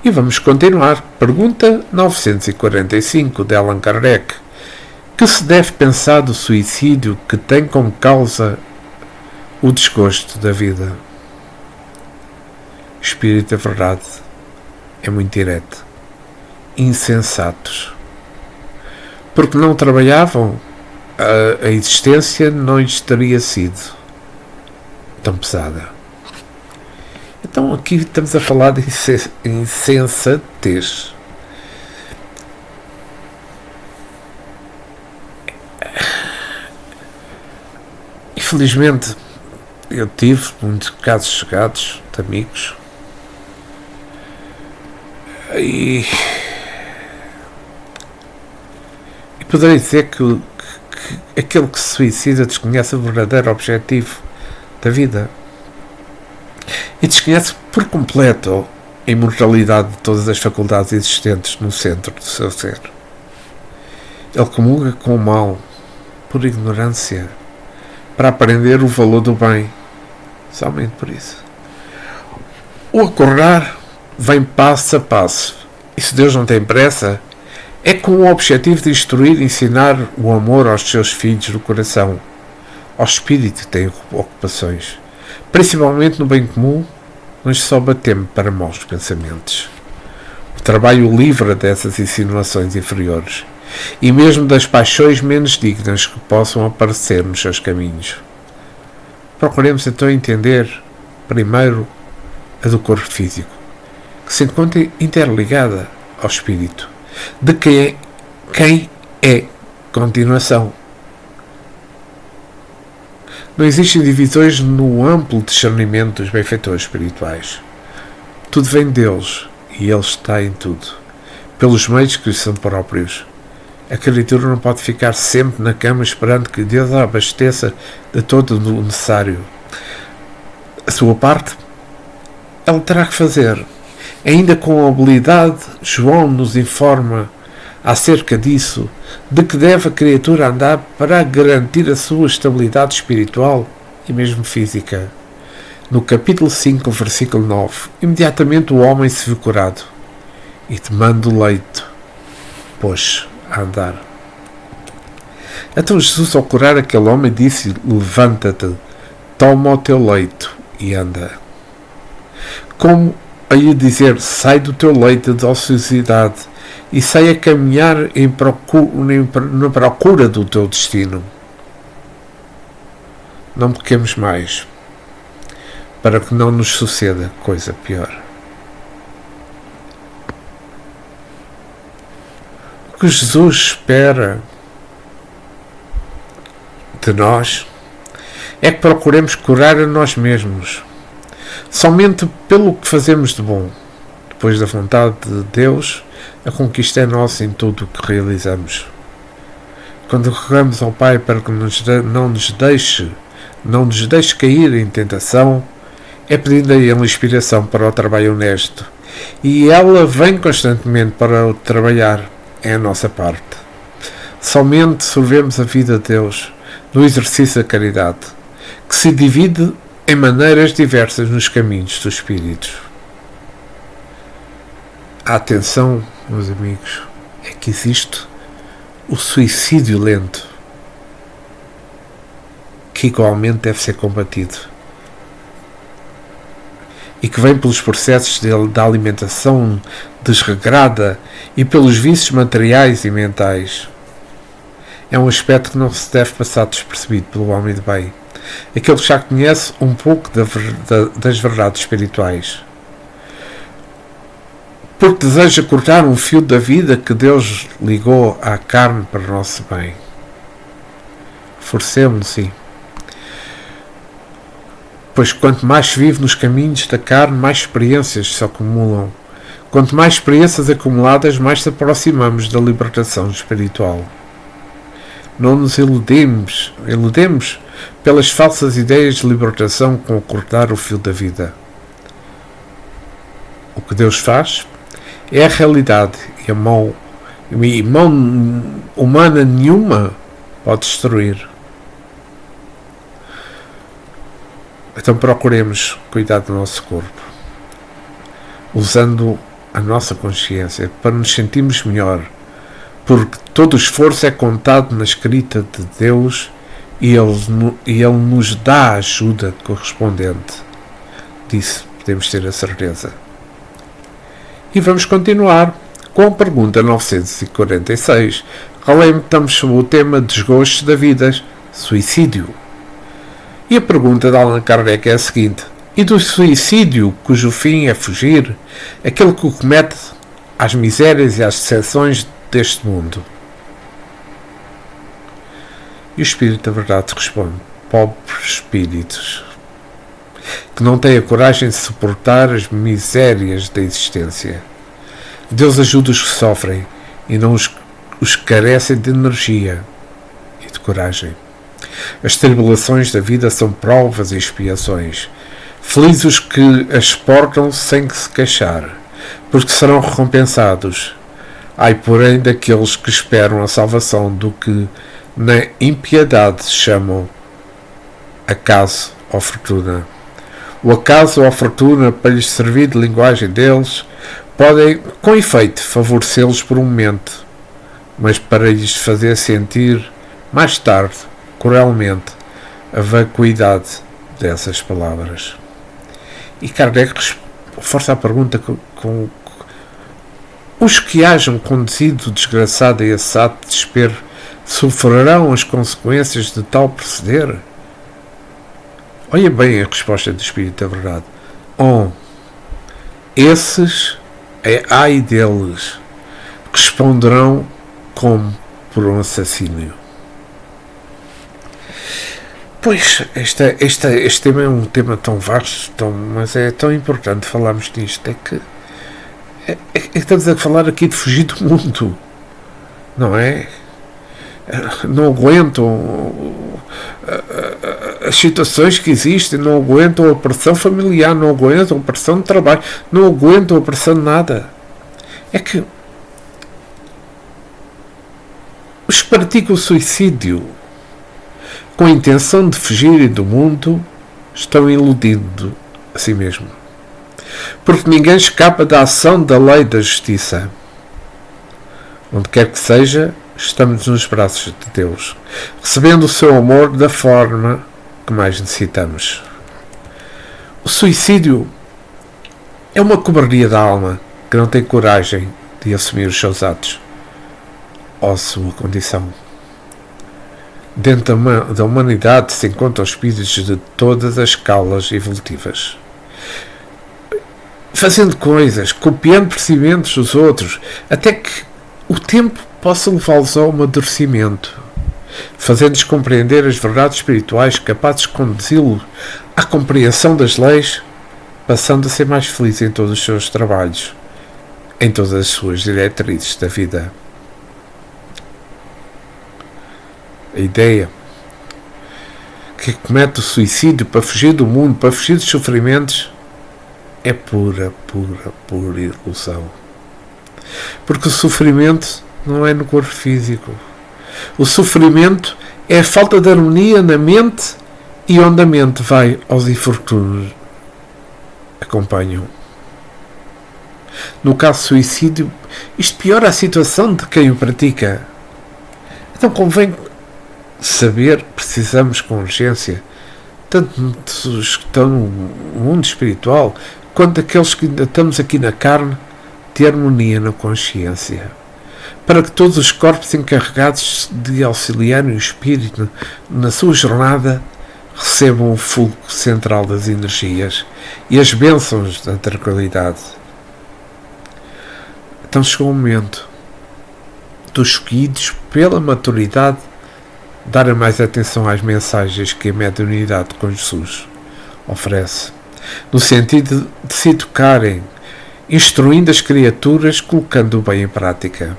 E vamos continuar. Pergunta 945 de Allan Kardec. Que se deve pensar do suicídio que tem como causa o desgosto da vida? Espírito da verdade é muito direto. Insensatos. Porque não trabalhavam, a existência não lhes teria sido tão pesada. Então aqui estamos a falar de insensatez. Infelizmente eu tive muitos casos chegados de amigos e poderei dizer que aquele que se suicida desconhece o verdadeiro objetivo da vida e desconhece por completo a imortalidade de todas as faculdades existentes no centro do seu ser. Ele comunga com o mal por ignorância, para aprender o valor do bem, somente por isso. O acordar vem passo a passo, e se Deus não tem pressa, é com o objetivo de instruir e ensinar o amor aos seus filhos do coração, ao espírito que tem ocupações. Principalmente no bem comum, nós só batemos para maus pensamentos. O trabalho livra dessas insinuações inferiores e mesmo das paixões menos dignas que possam aparecer nos seus caminhos. Procuremos então entender primeiro a do corpo físico, que se encontra interligada ao espírito, de quem é continuação. Não existem divisões no amplo discernimento dos benfeitores espirituais. Tudo vem de Deus e Ele está em tudo, pelos meios que lhe são próprios. A criatura não pode ficar sempre na cama esperando que Deus a abasteça de todo o necessário. A sua parte, ela terá que fazer. Ainda com habilidade, João nos informa acerca disso, de que deve a criatura andar para garantir a sua estabilidade espiritual e mesmo física. No capítulo 5, versículo 9, imediatamente o homem se viu curado e, tomando o leito, pôs a andar. Então Jesus, ao curar aquele homem, disse: levanta-te, toma o teu leito e anda. Como a lhe dizer: sai do teu leito de ociosidade e sai a caminhar na procura do teu destino. Não pequemos mais, para que não nos suceda coisa pior. O que Jesus espera de nós é que procuremos curar a nós mesmos, somente pelo que fazemos de bom. Depois da vontade de Deus, a conquista é nossa em tudo o que realizamos. Quando rogamos ao Pai para que não nos deixe cair em tentação, é pedindo a Ele inspiração para o trabalho honesto, e ela vem constantemente para o trabalhar. É a nossa parte. Somente servemos a vida de Deus no exercício da caridade, que se divide em maneiras diversas nos caminhos dos espíritos. A atenção, meus amigos, é que existe o suicídio lento, que igualmente deve ser combatido, e que vem pelos processos da alimentação desregrada e pelos vícios materiais e mentais. É um aspecto que não se deve passar despercebido pelo homem de bem, aquele que já conhece um pouco das verdades espirituais, porque deseja cortar um fio da vida que Deus ligou à carne para o nosso bem. Forcemos-nos, sim. Pois quanto mais se vive nos caminhos da carne, mais experiências se acumulam. Quanto mais experiências acumuladas, mais se aproximamos da libertação espiritual. Não nos iludemos pelas falsas ideias de libertação com cortar o fio da vida. O que Deus faz é a realidade, e mão humana nenhuma pode destruir. Então procuremos cuidar do nosso corpo, usando a nossa consciência para nos sentirmos melhor, porque todo o esforço é contado na escrita de Deus e Ele nos dá a ajuda correspondente. Disso podemos ter a certeza. E vamos continuar com a pergunta 946. Estamos sobre o tema desgostos da vida, suicídio. E a pergunta de Allan Kardec é a seguinte: e do suicídio cujo fim é fugir, aquele que o comete às misérias e às decepções deste mundo? E o Espírito da Verdade responde: pobres espíritos, que não têm a coragem de suportar as misérias da existência. Deus ajuda os que sofrem e não os que carecem de energia e de coragem. As tribulações da vida são provas e expiações. Felizes os que as suportam sem se queixar, porque serão recompensados. Ai, porém, daqueles que esperam a salvação do que na impiedade chamam acaso ou fortuna. O acaso ou a fortuna, para lhes servir de linguagem deles, podem, com efeito, favorecê-los por um momento, mas para lhes fazer sentir, mais tarde, cruelmente, a vacuidade dessas palavras. E Kardec reforça a pergunta com os que hajam conduzido desgraçado a esse ato de desespero sofrerão as consequências de tal proceder? Olha bem a resposta do Espírito da Verdade. Esses, ai deles, responderão como por um assassínio. Pois, este tema é um tema tão vasto, mas é tão importante falarmos disto. É que estamos a falar aqui de fugir do mundo, não é? Não aguentam as situações que existem, não aguentam a pressão familiar, não aguentam a pressão de trabalho, não aguentam a pressão de nada. É que os que praticam o suicídio com a intenção de fugirem do mundo estão iludindo a si mesmo. Porque ninguém escapa da ação da lei da justiça. Onde quer que seja, estamos nos braços de Deus, recebendo o seu amor da forma que mais necessitamos. O suicídio é uma cobardia da alma que não tem coragem de assumir os seus atos ou a sua condição. Dentro da humanidade se encontram espíritos de todas as escalas evolutivas, fazendo coisas, copiando procedimentos dos outros, até que o tempo possa levá-los ao amadurecimento, fazendo-lhes compreender as verdades espirituais capazes de conduzi-los à compreensão das leis, passando a ser mais feliz em todos os seus trabalhos, em todas as suas diretrizes da vida. A ideia que comete o suicídio para fugir do mundo, para fugir dos sofrimentos, é pura ilusão. Porque o sofrimento não é no corpo físico. O sofrimento é a falta de harmonia na mente, e onde a mente vai, aos infortúnios acompanham. No caso do suicídio, isto piora a situação de quem o pratica. Então convém saber, precisamos com urgência, tanto dos que estão no mundo espiritual, quanto daqueles que ainda estamos aqui na carne, de harmonia na consciência, para que todos os corpos encarregados de auxiliar o espírito na sua jornada recebam o fulcro central das energias e as bênçãos da tranquilidade. Então chegou o momento dos escolhidos pela maturidade darem mais atenção às mensagens que a mediunidade com Jesus oferece, no sentido de se tocarem, instruindo as criaturas, colocando o bem em prática.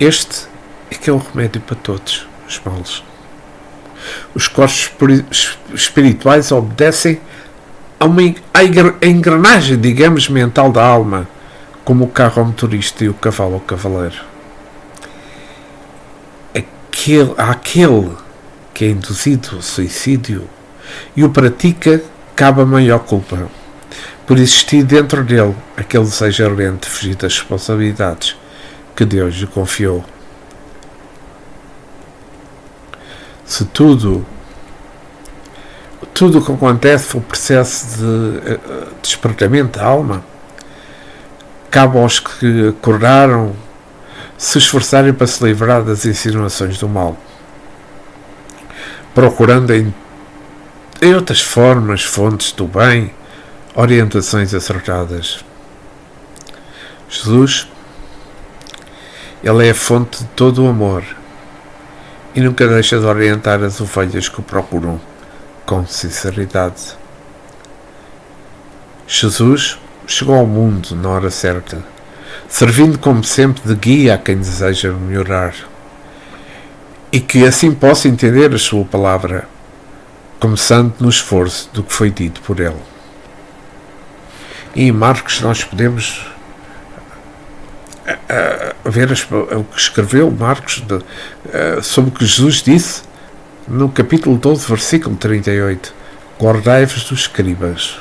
Este é que é o remédio para todos os males. Os corpos espirituais obedecem a uma engrenagem, digamos, mental da alma, como o carro ao motorista e o cavalo ao cavaleiro. Àquele que é induzido ao suicídio e o pratica, cabe a maior culpa, por existir dentro dele aquele desejo ardente de fugir das responsabilidades que Deus lhe confiou. Se tudo o que acontece for processo de despertamento da alma, cabe aos que acordaram se esforçarem para se livrar das insinuações do mal, procurando em outras formas, fontes do bem, orientações acertadas. Jesus, ele é a fonte de todo o amor e nunca deixa de orientar as ovelhas que o procuram com sinceridade. Jesus chegou ao mundo na hora certa, servindo como sempre de guia a quem deseja melhorar, e que assim possa entender a sua palavra, começando no esforço do que foi dito por ele. E em Marcos nós podemos ver o que escreveu Marcos sobre o que Jesus disse no capítulo 12, versículo 38. Guardai-vos dos escribas,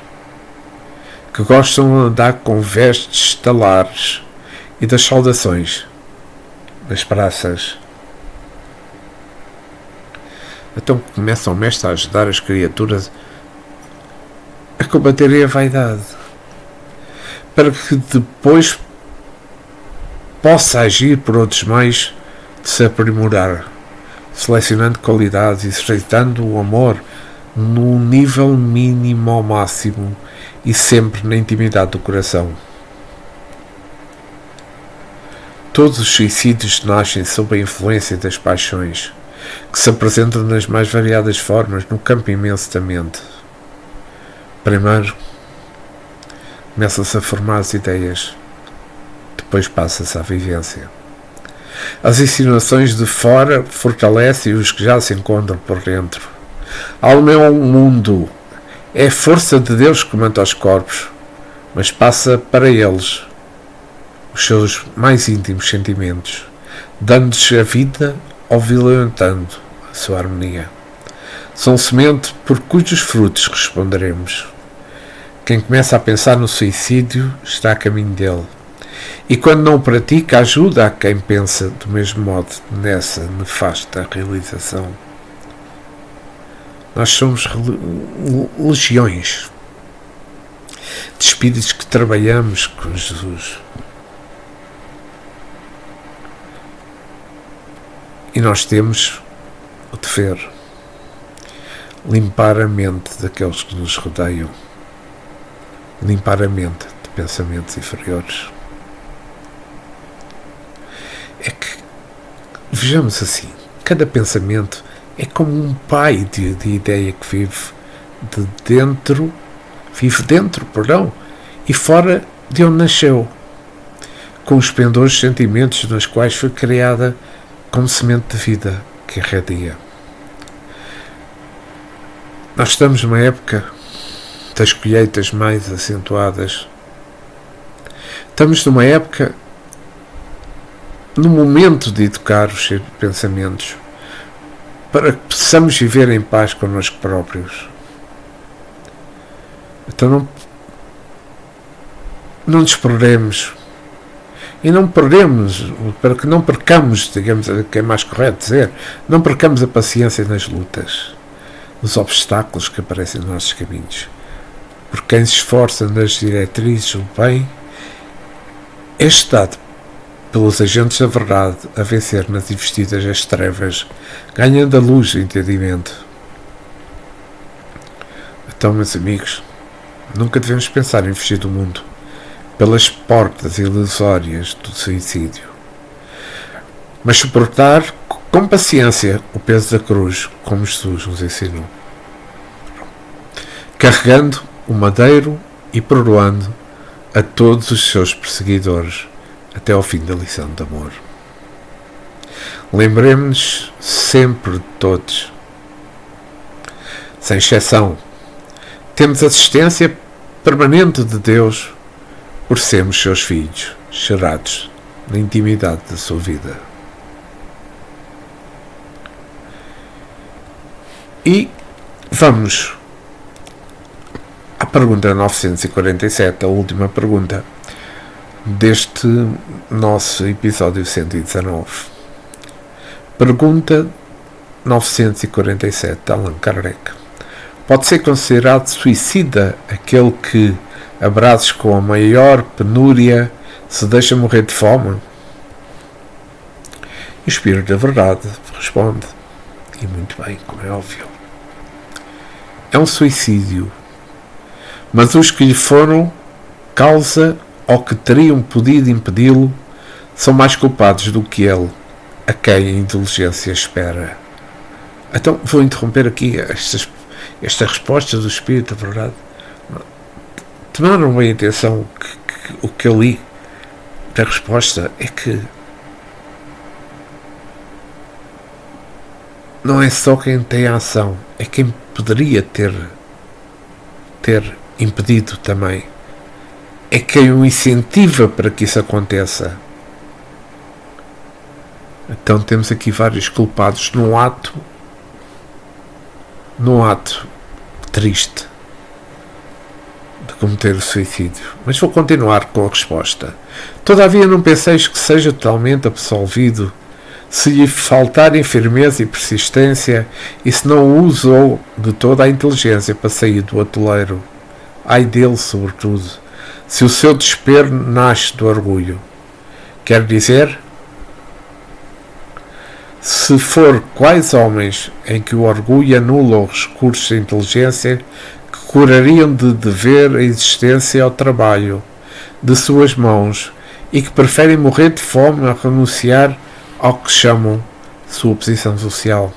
que gostam de andar com vestes estalares e das saudações das praças. Então começa o mestre a ajudar as criaturas a combaterem a vaidade, para que depois possa agir por outros meios de se aprimorar, selecionando qualidades e exercitando o amor no nível mínimo ao máximo e sempre na intimidade do coração. Todos os suicídios nascem sob a influência das paixões, que se apresentam nas mais variadas formas no campo imenso da mente. Primeiro, começam-se a formar as ideias, depois passa-se à vivência. As insinuações de fora fortalecem os que já se encontram por dentro. A alma é um mundo, é a força de Deus que comanda os corpos, mas passa para eles os seus mais íntimos sentimentos, dando-lhes a vida ou violentando a sua harmonia. São semente por cujos frutos responderemos. Quem começa a pensar no suicídio está a caminho dele. E quando não o pratica, ajuda a quem pensa do mesmo modo nessa nefasta realização. Nós somos legiões de espíritos que trabalhamos com Jesus. E nós temos o dever limpar a mente daqueles que nos rodeiam, limpar a mente de pensamentos inferiores. É que, vejamos assim, cada pensamento é como um pai de ideia que vive dentro, e fora de onde nasceu, com os pendores de sentimentos nos quais foi criada como semente de vida que irradia. Nós estamos numa época das colheitas mais acentuadas. Estamos numa época, no momento de educar os seus pensamentos, para que possamos viver em paz connosco próprios. Então não nos perdemos. E não perdemos, para que não percamos, digamos, que é mais correto dizer, não percamos a paciência nas lutas, nos obstáculos que aparecem nos nossos caminhos. Porque quem se esforça nas diretrizes do bem é estado pelos agentes da verdade a vencer nas investidas das trevas, ganhando a luz do entendimento. Então, meus amigos, nunca devemos pensar em fugir do mundo pelas portas ilusórias do suicídio, mas suportar com paciência o peso da cruz, como Jesus nos ensinou, carregando o madeiro e perdoando a todos os seus perseguidores até ao fim da lição de amor. Lembremos-nos sempre de todos, sem exceção, temos assistência permanente de Deus por sermos seus filhos, gerados na intimidade da sua vida. E vamos à pergunta 947, a última pergunta deste nosso episódio 119. Pergunta 947, Allan Kardec. Pode ser considerado suicida aquele que, a braços com a maior penúria, se deixa morrer de fome? E o Espírito da Verdade responde, e muito bem, como é óbvio, é um suicídio, mas os que lhe foram causa ou que teriam podido impedi-lo são mais culpados do que ele, a quem a inteligência espera. Então vou interromper aqui esta resposta do Espírito da Verdade. Tomaram bem atenção que o que eu li da resposta é que não é só quem tem a ação, é quem poderia ter impedido também. É quem o incentiva para que isso aconteça. Então temos aqui vários culpados num ato triste de cometer o suicídio. Mas vou continuar com a resposta. Todavia não penseis que seja totalmente absolvido se lhe faltarem firmeza e persistência e se não usou de toda a inteligência para sair do atoleiro. Ai dele, sobretudo, se o seu desespero nasce do orgulho. Quer dizer, se se for quais homens em que o orgulho anula os recursos da inteligência que curariam de dever a existência ao trabalho de suas mãos e que preferem morrer de fome a renunciar ao que chamam sua posição social.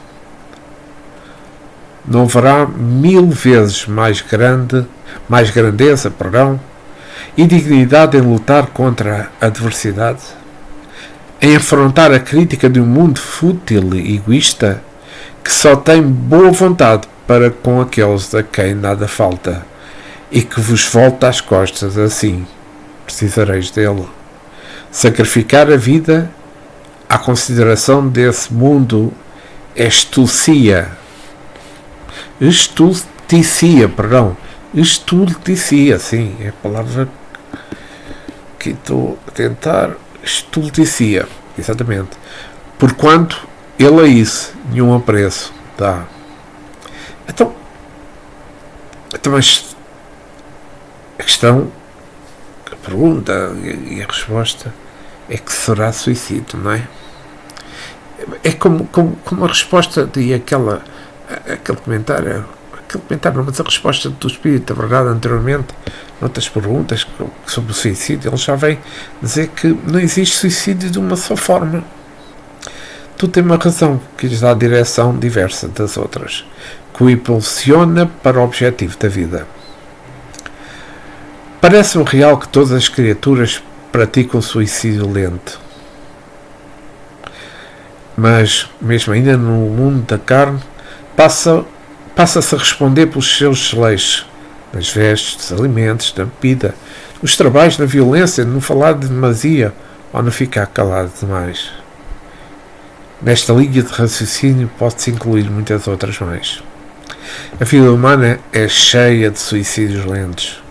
Não haverá 1000 vezes mais grandeza, e dignidade em lutar contra a adversidade, em afrontar a crítica de um mundo fútil e egoísta que só tem boa vontade para com aqueles a quem nada falta e que vos volta às costas assim. Precisareis dele. Sacrificar a vida à consideração desse mundo é estulticia, sim, é a palavra que estou a tentar. Estulticia, exatamente. Porquanto ele a isso nenhum apreço dá. Então, mas a questão, a pergunta e a resposta é que será suicídio, não é? É como a resposta de aquele comentário, mas a resposta do Espírito da Verdade anteriormente, noutras perguntas sobre o suicídio, ele já vem dizer que não existe suicídio de uma só forma. Tudo tem uma razão que lhes dá direção diversa das outras, que o impulsiona para o objetivo da vida. Parece-me real que todas as criaturas praticam suicídio lento. Mas, mesmo ainda no mundo da carne, passa-se a responder pelos seus desleixos, nas vestes, dos alimentos, da bebida, nos trabalhos, na violência, no falar de demasia ou no ficar calado demais. Nesta linha de raciocínio pode-se incluir muitas outras mais. A vida humana é cheia de suicídios lentos,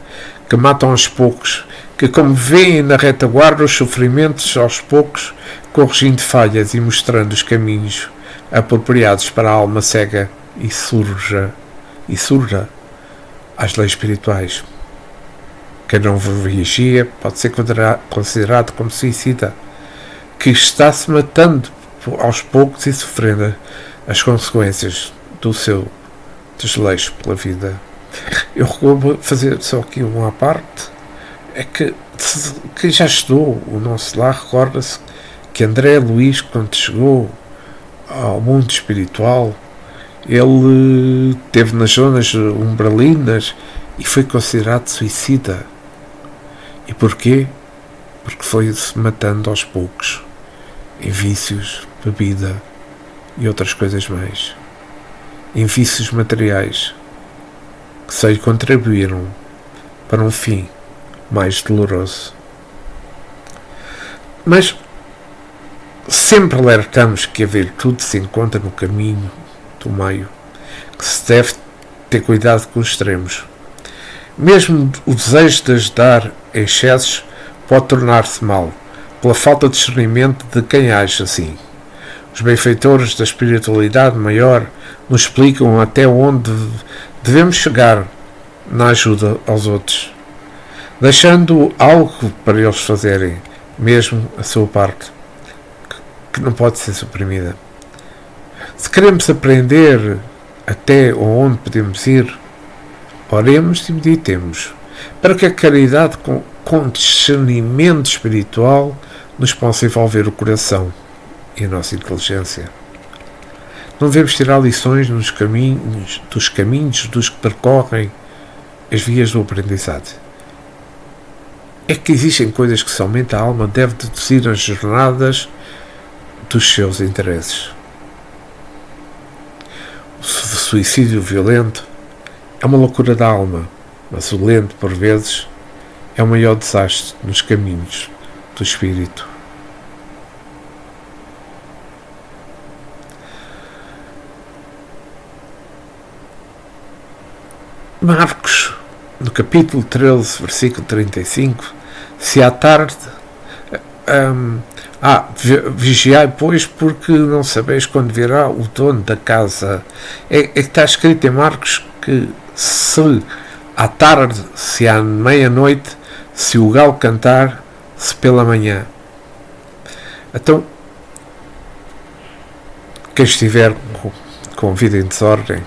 que matam aos poucos, que, como veem na retaguarda os sofrimentos aos poucos, corrigindo falhas e mostrando os caminhos apropriados para a alma cega e surda às leis espirituais. Quem não vigia pode ser considerado como suicida, que está-se matando aos poucos e sofrendo as consequências do seu desleixo pela vida. Eu vou fazer só aqui uma parte, é que quem já estudou o Nosso Lar recorda-se que André Luiz, quando chegou ao mundo espiritual, ele esteve nas zonas umbralinas e foi considerado suicida. E porquê? Porque foi-se matando aos poucos, em vícios, bebida e outras coisas mais, em vícios materiais, que só lhe contribuíram para um fim mais doloroso. Mas sempre alertamos que a virtude se encontra no caminho do meio, que se deve ter cuidado com os extremos. Mesmo o desejo de ajudar em excessos pode tornar-se mau, pela falta de discernimento de quem age assim. Os benfeitores da espiritualidade maior nos explicam até onde devemos chegar na ajuda aos outros, deixando algo para eles fazerem, mesmo a sua parte, que não pode ser suprimida. Se queremos aprender até onde podemos ir, oremos e meditemos, para que a caridade com discernimento espiritual nos possa envolver o coração e a nossa inteligência. Não devemos tirar lições dos caminhos dos que percorrem as vias do aprendizado. É que existem coisas que somente a alma deve deduzir nas jornadas dos seus interesses. O suicídio violento é uma loucura da alma, mas o lento, por vezes, é o maior desastre nos caminhos do espírito. Marcos, no capítulo 13, versículo 35, se à tarde vigiai, pois, porque não sabeis quando virá o dono da casa. É que está escrito em Marcos que se à tarde, se à meia-noite, se o galo cantar, se pela manhã. Então, quem estiver com a vida em desordem,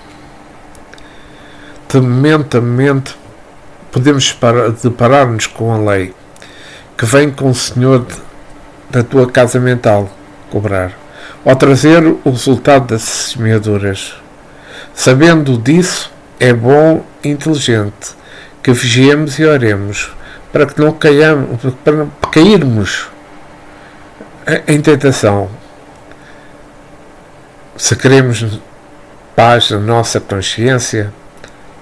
de momento a momento, podemos deparar-nos com a lei que vem com o Senhor da tua casa mental cobrar, ou trazer o resultado das semeaduras. Sabendo disso, é bom e inteligente que vigiemos e oremos para que não cairmos em tentação. Se queremos paz na nossa consciência,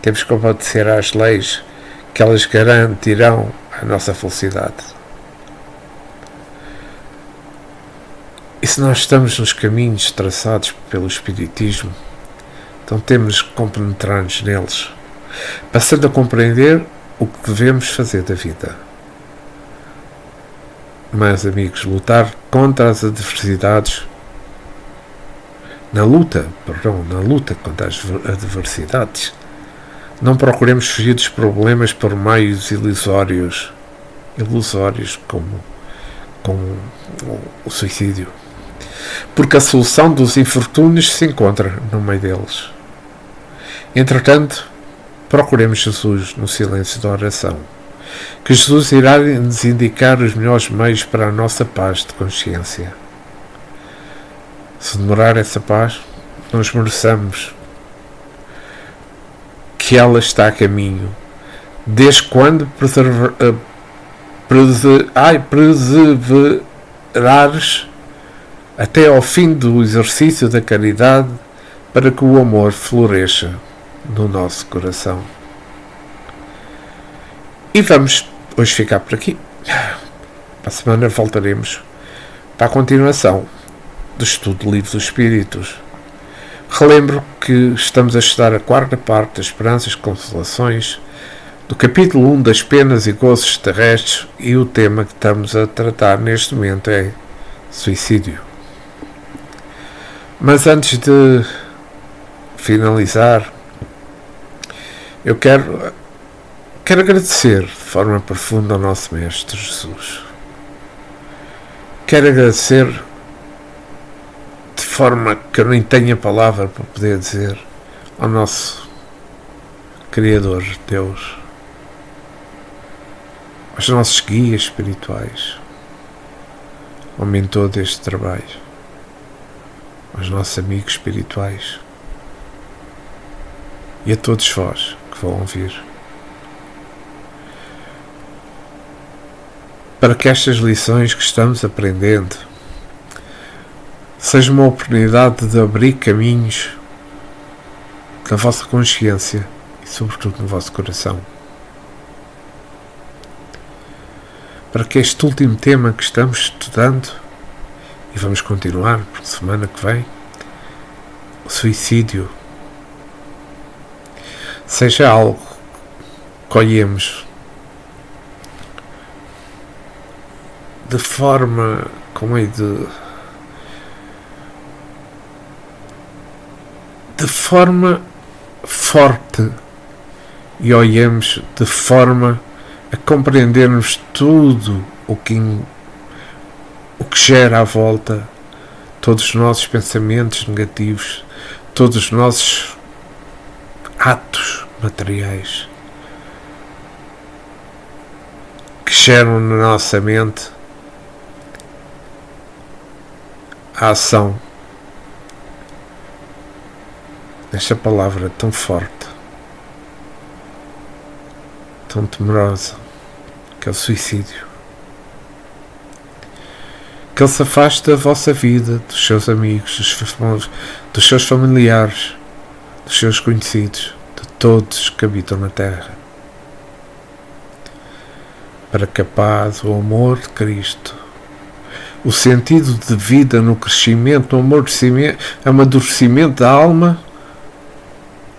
temos que obedecer às leis, que elas garantirão a nossa felicidade. E se nós estamos nos caminhos traçados pelo Espiritismo, então temos que compenetrar-nos neles, passando a compreender o que devemos fazer da vida. Mas, amigos, lutar contra as adversidades, na luta contra as adversidades, não procuremos fugir dos problemas por meios ilusórios como o suicídio, porque a solução dos infortúnios se encontra no meio deles. Entretanto, procuremos Jesus no silêncio da oração, que Jesus irá nos indicar os melhores meios para a nossa paz de consciência. Se demorar essa paz, nós mereçamos que ela está a caminho, desde quando perseverares até ao fim do exercício da caridade, para que o amor floresça no nosso coração. E vamos hoje ficar por aqui. Para a semana voltaremos para a continuação do estudo do Livro dos Espíritos. Relembro que estamos a estudar a quarta parte das Esperanças e Consolações, do capítulo 1 das Penas e Gozos Terrestres, e o tema que estamos a tratar neste momento é suicídio. Mas antes de finalizar, eu quero agradecer de forma profunda ao nosso Mestre Jesus. Quero agradecer de forma que eu nem tenho a palavra para poder dizer ao nosso Criador, Deus, aos nossos guias espirituais, ao mentor deste trabalho, aos nossos amigos espirituais e a todos vós que vão ouvir, para que estas lições que estamos aprendendo seja uma oportunidade de abrir caminhos na vossa consciência e sobretudo no vosso coração, para que este último tema que estamos estudando, e vamos continuar por semana que vem, o suicídio, seja algo que olhemos de forma de forma forte, e olhemos de forma a compreendermos tudo o que gera à volta, todos os nossos pensamentos negativos, todos os nossos atos materiais que geram na nossa mente a ação desta palavra tão forte, tão temerosa, que é o suicídio. Que ele se afaste da vossa vida, dos seus amigos, dos seus familiares, dos seus conhecidos, de todos que habitam na Terra, para que a paz, o amor de Cristo, o sentido de vida no crescimento, o amadurecimento da alma,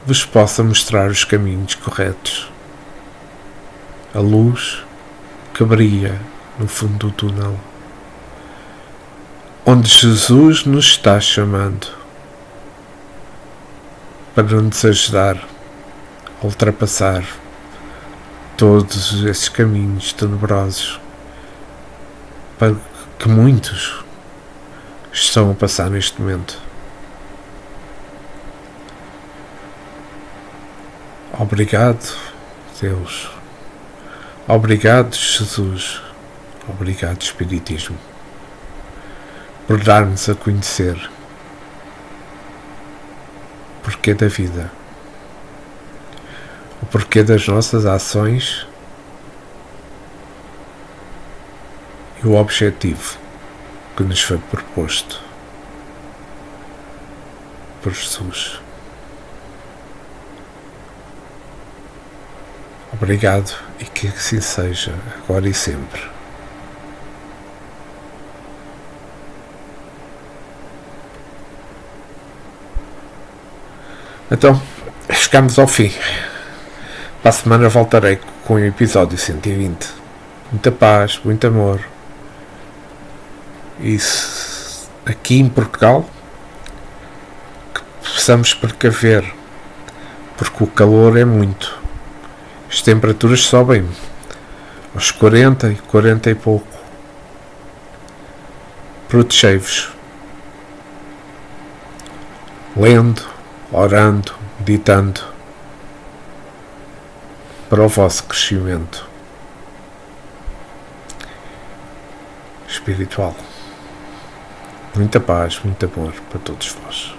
vos possa mostrar os caminhos corretos, a luz que brilha no fundo do túnel, onde Jesus nos está chamando para nos ajudar a ultrapassar todos esses caminhos tenebrosos para que muitos estão a passar neste momento. Obrigado, Deus. Obrigado, Jesus. Obrigado, Espiritismo, por dar-nos a conhecer o porquê da vida, o porquê das nossas ações e o objetivo que nos foi proposto por Jesus. Obrigado e que assim seja, agora e sempre. Então, chegamos ao fim. Para a semana voltarei com o episódio 120. Muita paz, muito amor. E aqui em Portugal, que possamos precaver, porque o calor é muito. As temperaturas sobem aos 40 e pouco. Protegei-vos. Lendo, orando, meditando, para o vosso crescimento espiritual. Muita paz, muito amor para todos vós.